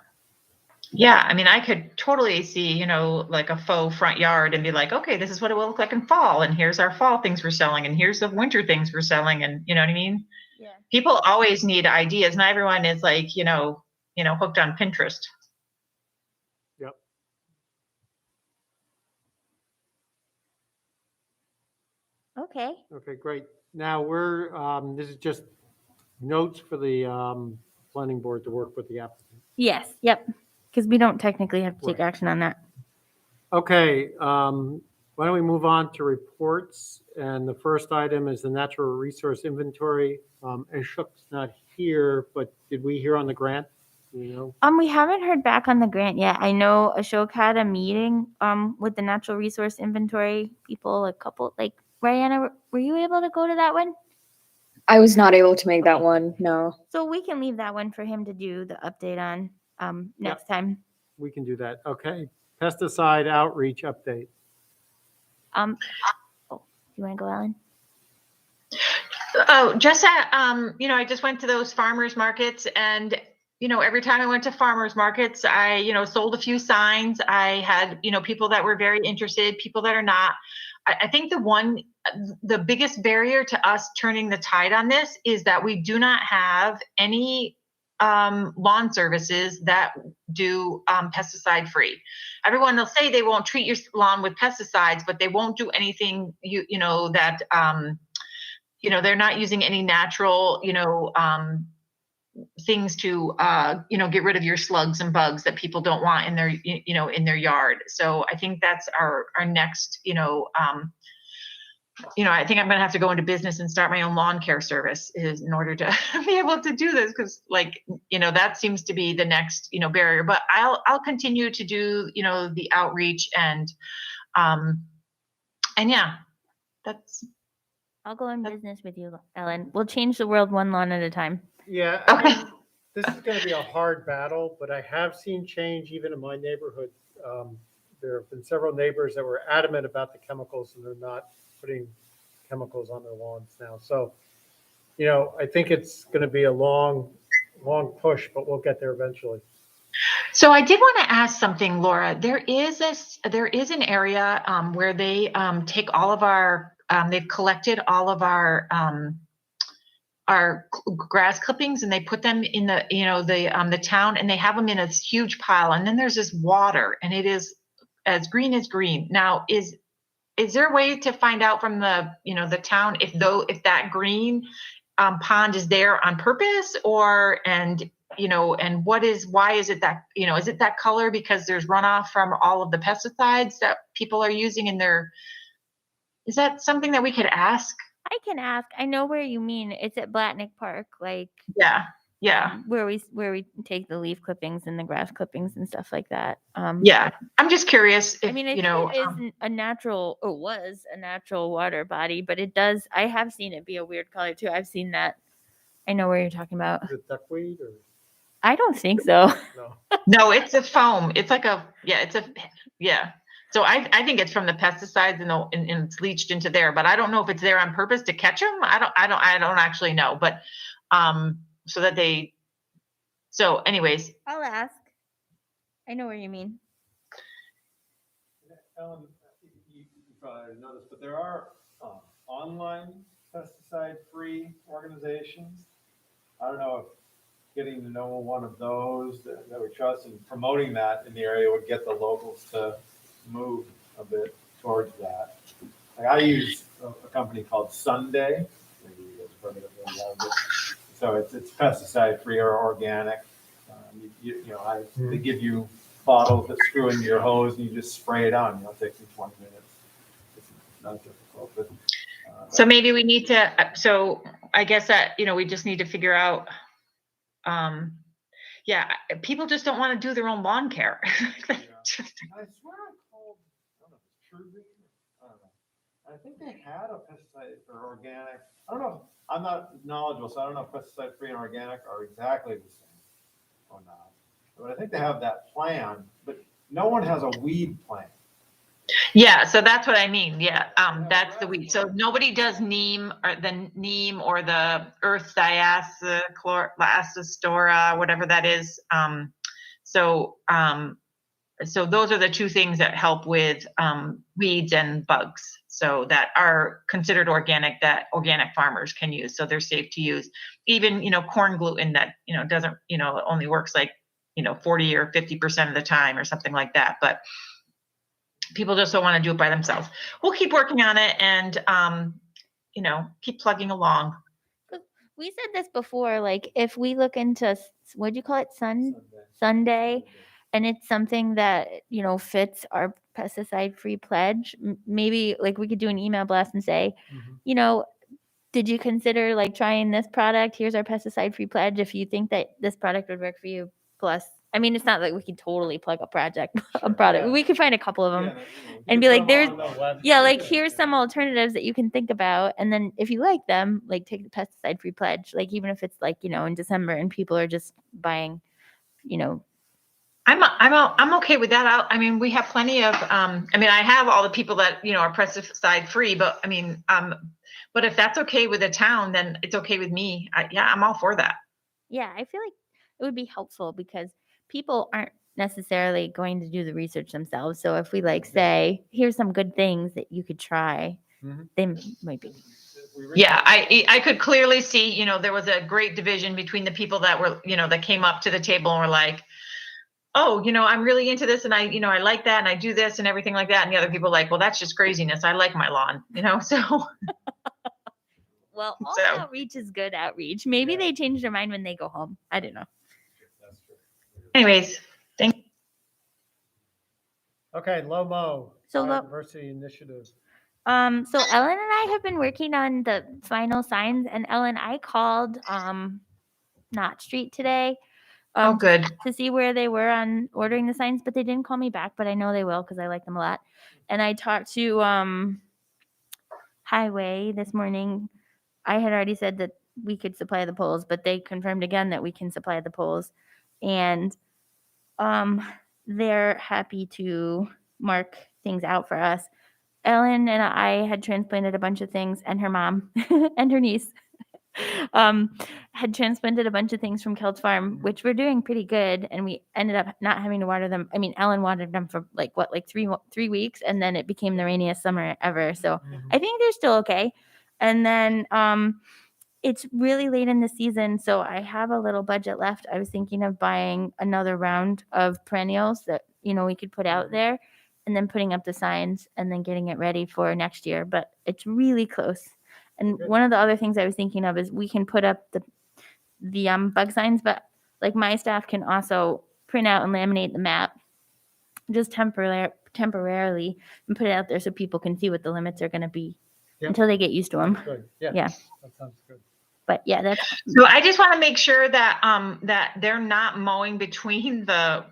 [SPEAKER 5] Yeah, I mean, I could totally see, like a faux front yard and be like, okay, this is what it will look like in fall, and here's our fall things we're selling, and here's the winter things we're selling, and you know what I mean?
[SPEAKER 2] Yeah.
[SPEAKER 5] People always need ideas. Not everyone is like, hooked on Pinterest.
[SPEAKER 1] Yep.
[SPEAKER 2] Okay.
[SPEAKER 1] Okay, great. Now this is just notes for the planning board to work with the applicant.
[SPEAKER 2] Yes. Yep. Because we don't technically have to take action on that.
[SPEAKER 1] Okay, why don't we move on to reports? And the first item is the natural resource inventory. Ashok's not here, but did we hear on the grant?
[SPEAKER 2] We haven't heard back on the grant yet. I know Ashok had a meeting with the natural resource inventory people, a couple, like Rihanna, were you able to go to that one?
[SPEAKER 12] I was not able to make that one, no.
[SPEAKER 2] So we can leave that one for him to do the update on next time.
[SPEAKER 1] We can do that. Okay. Pesticide outreach update.
[SPEAKER 2] You want to go, Ellen?
[SPEAKER 5] Oh, just that, I just went to those farmers markets, and, every time I went to farmers markets, I, sold a few signs. I had, people that were very interested, people that are not. I think the biggest barrier to us turning the tide on this is that we do not have any lawn services that do pesticide free. Everyone will say they won't treat your lawn with pesticides, but they won't do anything, that, they're not using any natural, things to, get rid of your slugs and bugs that people don't want in their, in their yard. So I think that's our next, I think I'm going to have to go into business and start my own lawn care service in order to be able to do this. Cause that seems to be the next, barrier, but I'll continue to do, the outreach and yeah,
[SPEAKER 2] I'll go in business with you, Ellen. We'll change the world one lawn at a time.
[SPEAKER 1] Yeah,
[SPEAKER 5] Okay.
[SPEAKER 1] I mean, this is gonna be a hard battle, but I have seen change even in my neighborhood. There have been several neighbors that were adamant about the chemicals and they're not putting chemicals on their lawns now. So, I think it's gonna be a long push, but we'll get there eventually.
[SPEAKER 5] So I did want to ask something, Laura. There is an area where they take all of our, they've collected all of our grass clippings and they put them in the town, and they have them in a huge pile. And then there's this water, and it is as green as green. Now, is there a way to find out from the town if that green pond is there on purpose, and why is it that, is it that color because there's runoff from all of the pesticides that people are using in their, is that something that we could ask?
[SPEAKER 2] I can ask. I know where you mean. It's at Blatnick Park, like
[SPEAKER 5] Yeah.
[SPEAKER 2] where we take the leaf clippings and the grass clippings and stuff like that.
[SPEAKER 5] Yeah. I'm just curious if,
[SPEAKER 2] I mean, I think it is a natural, or was a natural water body, but it does. I have seen it be a weird color too. I've seen that. I know where you're talking about.
[SPEAKER 1] Is it duckweed or
[SPEAKER 2] I don't think so.
[SPEAKER 1] no?
[SPEAKER 5] No, it's a foam. It's like yeah. So I think it's from the pesticides and it's leached into there, but I don't know if it's there on purpose to catch them. I don't actually know, but so anyways,
[SPEAKER 2] I'll ask. I know where you mean.
[SPEAKER 8] Ellen, you probably noticed, but there are online pesticide-free organizations. I don't know if getting to know one of those that we trust and promoting that in the area would get the locals to move a bit towards that. Like I use a company called Sunday. Maybe you guys have heard of it. So it's pesticide-free or organic. They give you bottles that screw into your hose and you just spray it on. It takes you 20 minutes. It's not difficult, but
[SPEAKER 5] so maybe we need to, so I guess that, we just need to figure out, people just don't want to do their own lawn care.
[SPEAKER 8] I swear I called, I don't know, True Green? I don't know. I think they had a pesticide or organic. I don't know. I'm not knowledgeable, so I don't know if pesticide free and organic are exactly the same or not. But I think they have that plan, but no one has a weed plan.
[SPEAKER 5] Yeah, so that's what I mean. Yeah, that's the weed. So nobody does neem or the earth diacylchlorastora, whatever that is. So those are the two things that help with weeds and bugs. So that are considered organic, that organic farmers can use. So they're safe to use. Even corn gluten that doesn't only works like 40 or 50% of the time or something like that. But people just don't want to do it by themselves. We'll keep working on it and, keep plugging along.
[SPEAKER 2] We said this before, like if we look into, what'd you call it? Sunday, and it's something that, fits our pesticide-free pledge, maybe like we could do an email blast and say, did you consider like trying this product? Here's our pesticide-free pledge. If you think that this product would work for you, plus, I mean, it's not like we can totally plug a product.
[SPEAKER 1] Yeah.
[SPEAKER 2] We could find a couple of them
[SPEAKER 8] Yeah,
[SPEAKER 2] and be like,
[SPEAKER 1] Put 'em on the website.
[SPEAKER 2] like here's some alternatives that you can think about. And then if you like them, like take the pesticide-free pledge. Like even if it's like, in December and people are just buying,
[SPEAKER 5] I'm okay with that. We have plenty of, I have all the people that, are pesticide free, but but if that's okay with the town, then it's okay with me. I'm all for that.
[SPEAKER 2] Yeah, I feel like it would be helpful because people aren't necessarily going to do the research themselves. So if we say, here's some good things that you could try, they might be.
[SPEAKER 5] Yeah, I could clearly see, there was a great division between the people that were, that came up to the table and were like, oh, I'm really into this and I like that and I do this and everything like that. And the other people like, well, that's just craziness. I like my lawn, so.
[SPEAKER 2] Well, all
[SPEAKER 5] So-
[SPEAKER 2] outreach is good outreach. Maybe they change their mind when they go home. I don't know.
[SPEAKER 5] Anyways,
[SPEAKER 1] Okay, Lomo,
[SPEAKER 2] So
[SPEAKER 1] Biodiversity Initiative.
[SPEAKER 2] So Ellen and I have been working on the final signs, and Ellen, I called Knott Street today.
[SPEAKER 5] Oh, good.
[SPEAKER 2] To see where they were on ordering the signs, but they didn't call me back, but I know they will because I like them a lot. And I talked to Highway this morning. I had already said that we could supply the poles, but they confirmed again that we can supply the poles. And they're happy to mark things out for us. Ellen and I had transplanted a bunch of things, and her mom and her niece had transplanted a bunch of things from Kelt's farm, which were doing pretty good. And we ended up not having to water them. I mean, Ellen watered them for like 3 weeks, and then it became the rainiest summer ever. So I think they're still okay. And then it's really late in the season, so I have a little budget left. I was thinking of buying another round of perennials that, we could put out there, and then putting up the signs and then getting it ready for next year. But it's really close. And one of the other things I was thinking of is we can put up the bug signs, but like my staff can also print out and laminate the map just temporarily and put it out there so people can see what the limits are going to be until they get used to them.
[SPEAKER 1] Good. Yeah.
[SPEAKER 2] Yeah.
[SPEAKER 1] That sounds good.
[SPEAKER 2] But yeah, that's
[SPEAKER 5] So I just want to make sure that that they're not mowing between the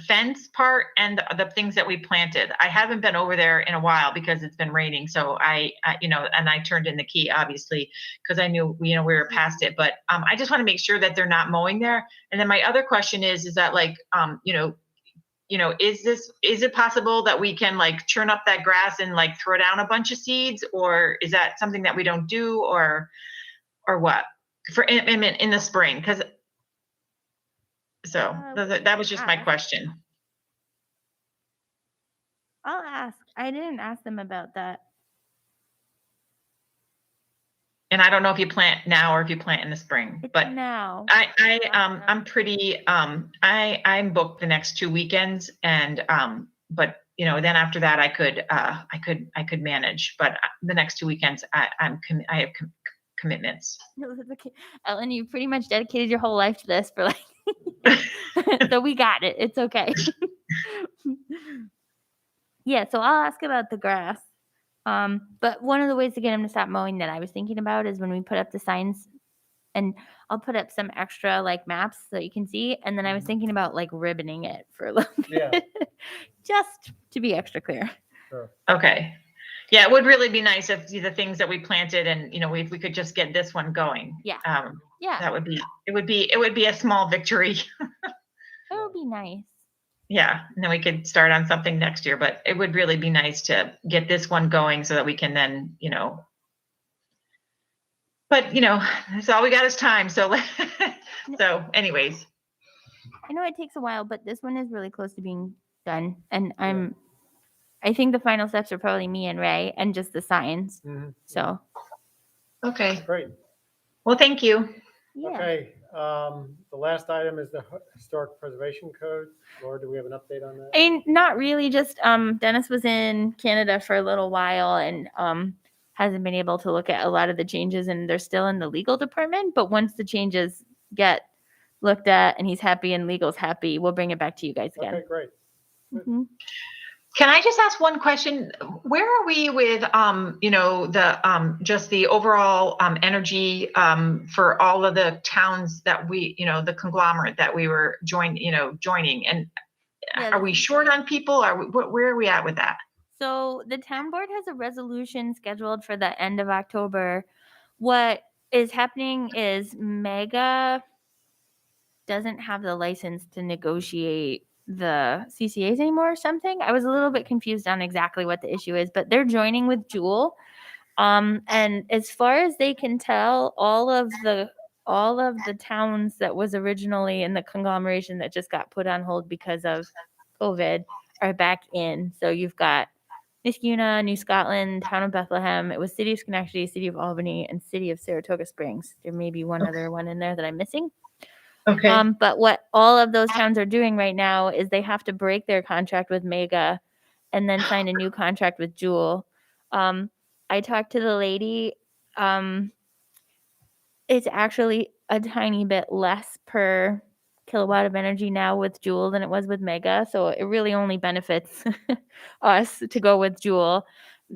[SPEAKER 5] fence part and the things that we planted. I haven't been over there in a while because it's been raining. So I and I turned in the key obviously because I knew we were past it. But I just want to make sure that they're not mowing there. And then my other question is that like is it possible that we can like churn up that grass and like throw down a bunch of seeds, or is that something that we don't do, or what for in the spring? Because that was just my question.
[SPEAKER 2] I'll ask. I didn't ask them about that.
[SPEAKER 5] And I don't know if you plant now or if you plant in the spring, but
[SPEAKER 2] now
[SPEAKER 5] I'm pretty I'm booked the next 2 weekends, and but then after that I could manage, but the next 2 weekends I have commitments.
[SPEAKER 2] No, that's okay. Ellen, you pretty much dedicated your whole life to this for like so we got it. It's okay. Yeah, so I'll ask about the grass. But one of the ways to get them to stop mowing that I was thinking about is when we put up the signs, and I'll put up some extra like maps so you can see. And then I was thinking about like ribboning it for a little bit, just to be extra clear.
[SPEAKER 1] Sure.
[SPEAKER 5] Okay. Yeah, it would really be nice if the things that we planted and if we could just get this one going.
[SPEAKER 2] Yeah.
[SPEAKER 5] Yeah. That would be a small victory.
[SPEAKER 2] It would be nice.
[SPEAKER 5] Yeah, and then we could start on something next year, but it would really be nice to get this one going so that we can then, but that's all we got is time. So, so anyways.
[SPEAKER 2] I know it takes a while, but this one is really close to being done. And I think the final steps are probably me and Ray and just the signs.
[SPEAKER 1] Mm-hmm.
[SPEAKER 2] So.
[SPEAKER 5] Okay.
[SPEAKER 1] Great.
[SPEAKER 5] Well, thank you.
[SPEAKER 2] Yeah.
[SPEAKER 1] Okay. The last item is the Historic Preservation Code. Laura, do we have an update on that?
[SPEAKER 2] Not really. Just Dennis was in Canada for a little while and hasn't been able to look at a lot of the changes, and they're still in the legal department. But once the changes get looked at and he's happy and legal's happy, we'll bring it back to you guys again.
[SPEAKER 1] Okay, great.
[SPEAKER 2] Mm-hmm.
[SPEAKER 5] Can I just ask one question? Where are we with, just the overall energy for all of the towns that we, the conglomerate that we were joining? And are we short on people? Where are we at with that?
[SPEAKER 2] So the town board has a resolution scheduled for the end of October. What is happening is Mega doesn't have the license to negotiate the CCAs anymore or something. I was a little bit confused on exactly what the issue is, but they're joining with Jewel. And as far as they can tell, all of the towns that was originally in the conglomeration that just got put on hold because of COVID are back in. So you've got Niskuna, New Scotland, Town of Bethlehem. It was City of Schenectady, City of Albany, and City of Saratoga Springs. There may be one other one in there that I'm missing.
[SPEAKER 5] Okay.
[SPEAKER 2] But what all of those towns are doing right now is they have to break their contract with Mega and then sign a new contract with Jewel. I talked to the lady. It's actually a tiny bit less per kilowatt of energy now with Jewel than it was with Mega. So it really only benefits us to go with Jewel.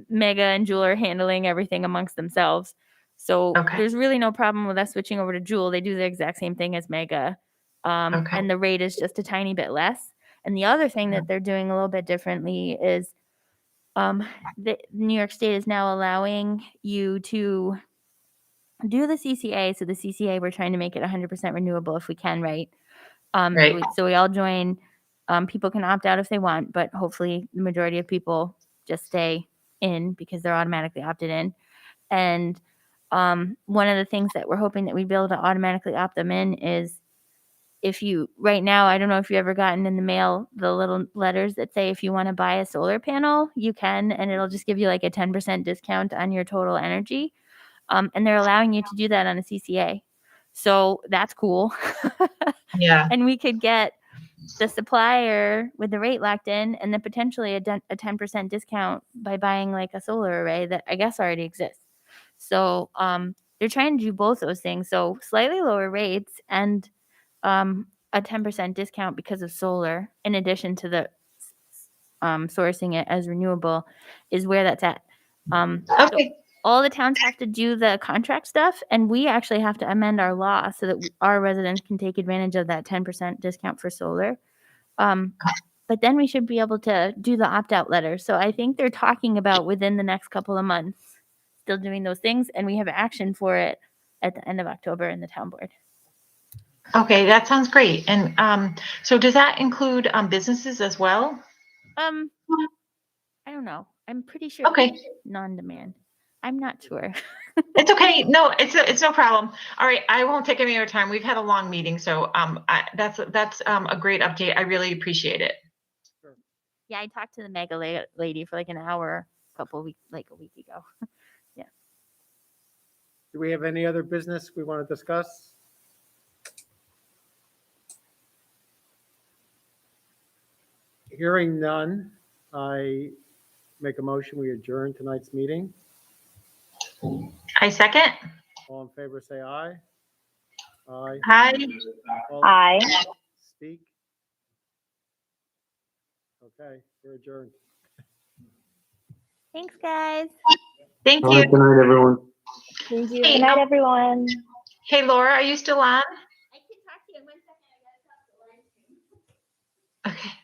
[SPEAKER 2] Mega and Jewel are handling everything amongst themselves. So there's really no problem with us switching over to Jewel. They do the exact same thing as Mega. And the rate is just a tiny bit less. And the other thing that they're doing a little bit differently is the New York State is now allowing you to do the CCA. So the CCA, we're trying to make it 100% renewable if we can, right?
[SPEAKER 5] Right.
[SPEAKER 2] So we all join. People can opt out if they want, but hopefully the majority of people just stay in because they're automatically opted in. And one of the things that we're hoping that we'd be able to automatically opt them in is if you, right now, I don't know if you've ever gotten in the mail the little letters that say if you want to buy a solar panel, you can, and it'll just give you like a 10% discount on your total energy. And they're allowing you to do that on a CCA. So that's cool.
[SPEAKER 5] Yeah.
[SPEAKER 2] And we could get the supplier with the rate locked in and then potentially a 10% discount by buying like a solar array that I guess already exists. So they're trying to do both those things. So slightly lower rates and a 10% discount because of solar, in addition to the sourcing it as renewable, is where that's at.
[SPEAKER 5] Okay.
[SPEAKER 2] All the towns have to do the contract stuff, and we actually have to amend our law so that our residents can take advantage of that 10% discount for solar. But then we should be able to do the opt-out letter. So I think they're talking about within the next couple of months still doing those things, and we have action for it at the end of October in the town board.
[SPEAKER 5] Okay, that sounds great. And so does that include businesses as well?
[SPEAKER 2] I don't know. I'm pretty sure
[SPEAKER 5] Okay.
[SPEAKER 2] it's non-demand. I'm not sure.
[SPEAKER 5] It's okay. No, it's no problem. All right, I won't take any of your time. We've had a long meeting, so that's a great update. I really appreciate it.
[SPEAKER 2] Yeah, I talked to the mega lady for like an hour a week ago. Yeah.
[SPEAKER 1] Do we have any other business we want to discuss? Hearing none, I make a motion, we adjourn tonight's meeting.
[SPEAKER 5] I second.
[SPEAKER 1] All in favor, say aye. Aye.
[SPEAKER 5] Hi.
[SPEAKER 1] All
[SPEAKER 3] Aye.
[SPEAKER 1] speak. Okay, we're adjourned.
[SPEAKER 2] Thanks, guys.
[SPEAKER 5] Thank
[SPEAKER 6] All
[SPEAKER 5] you.
[SPEAKER 6] right, good night, everyone.
[SPEAKER 12] Thank you.
[SPEAKER 5] Hey,
[SPEAKER 3] Good night, everyone.
[SPEAKER 5] hey, Laura, are you still on?
[SPEAKER 2] I can talk to you in 1 second. I gotta talk to the live stream.
[SPEAKER 5] Okay.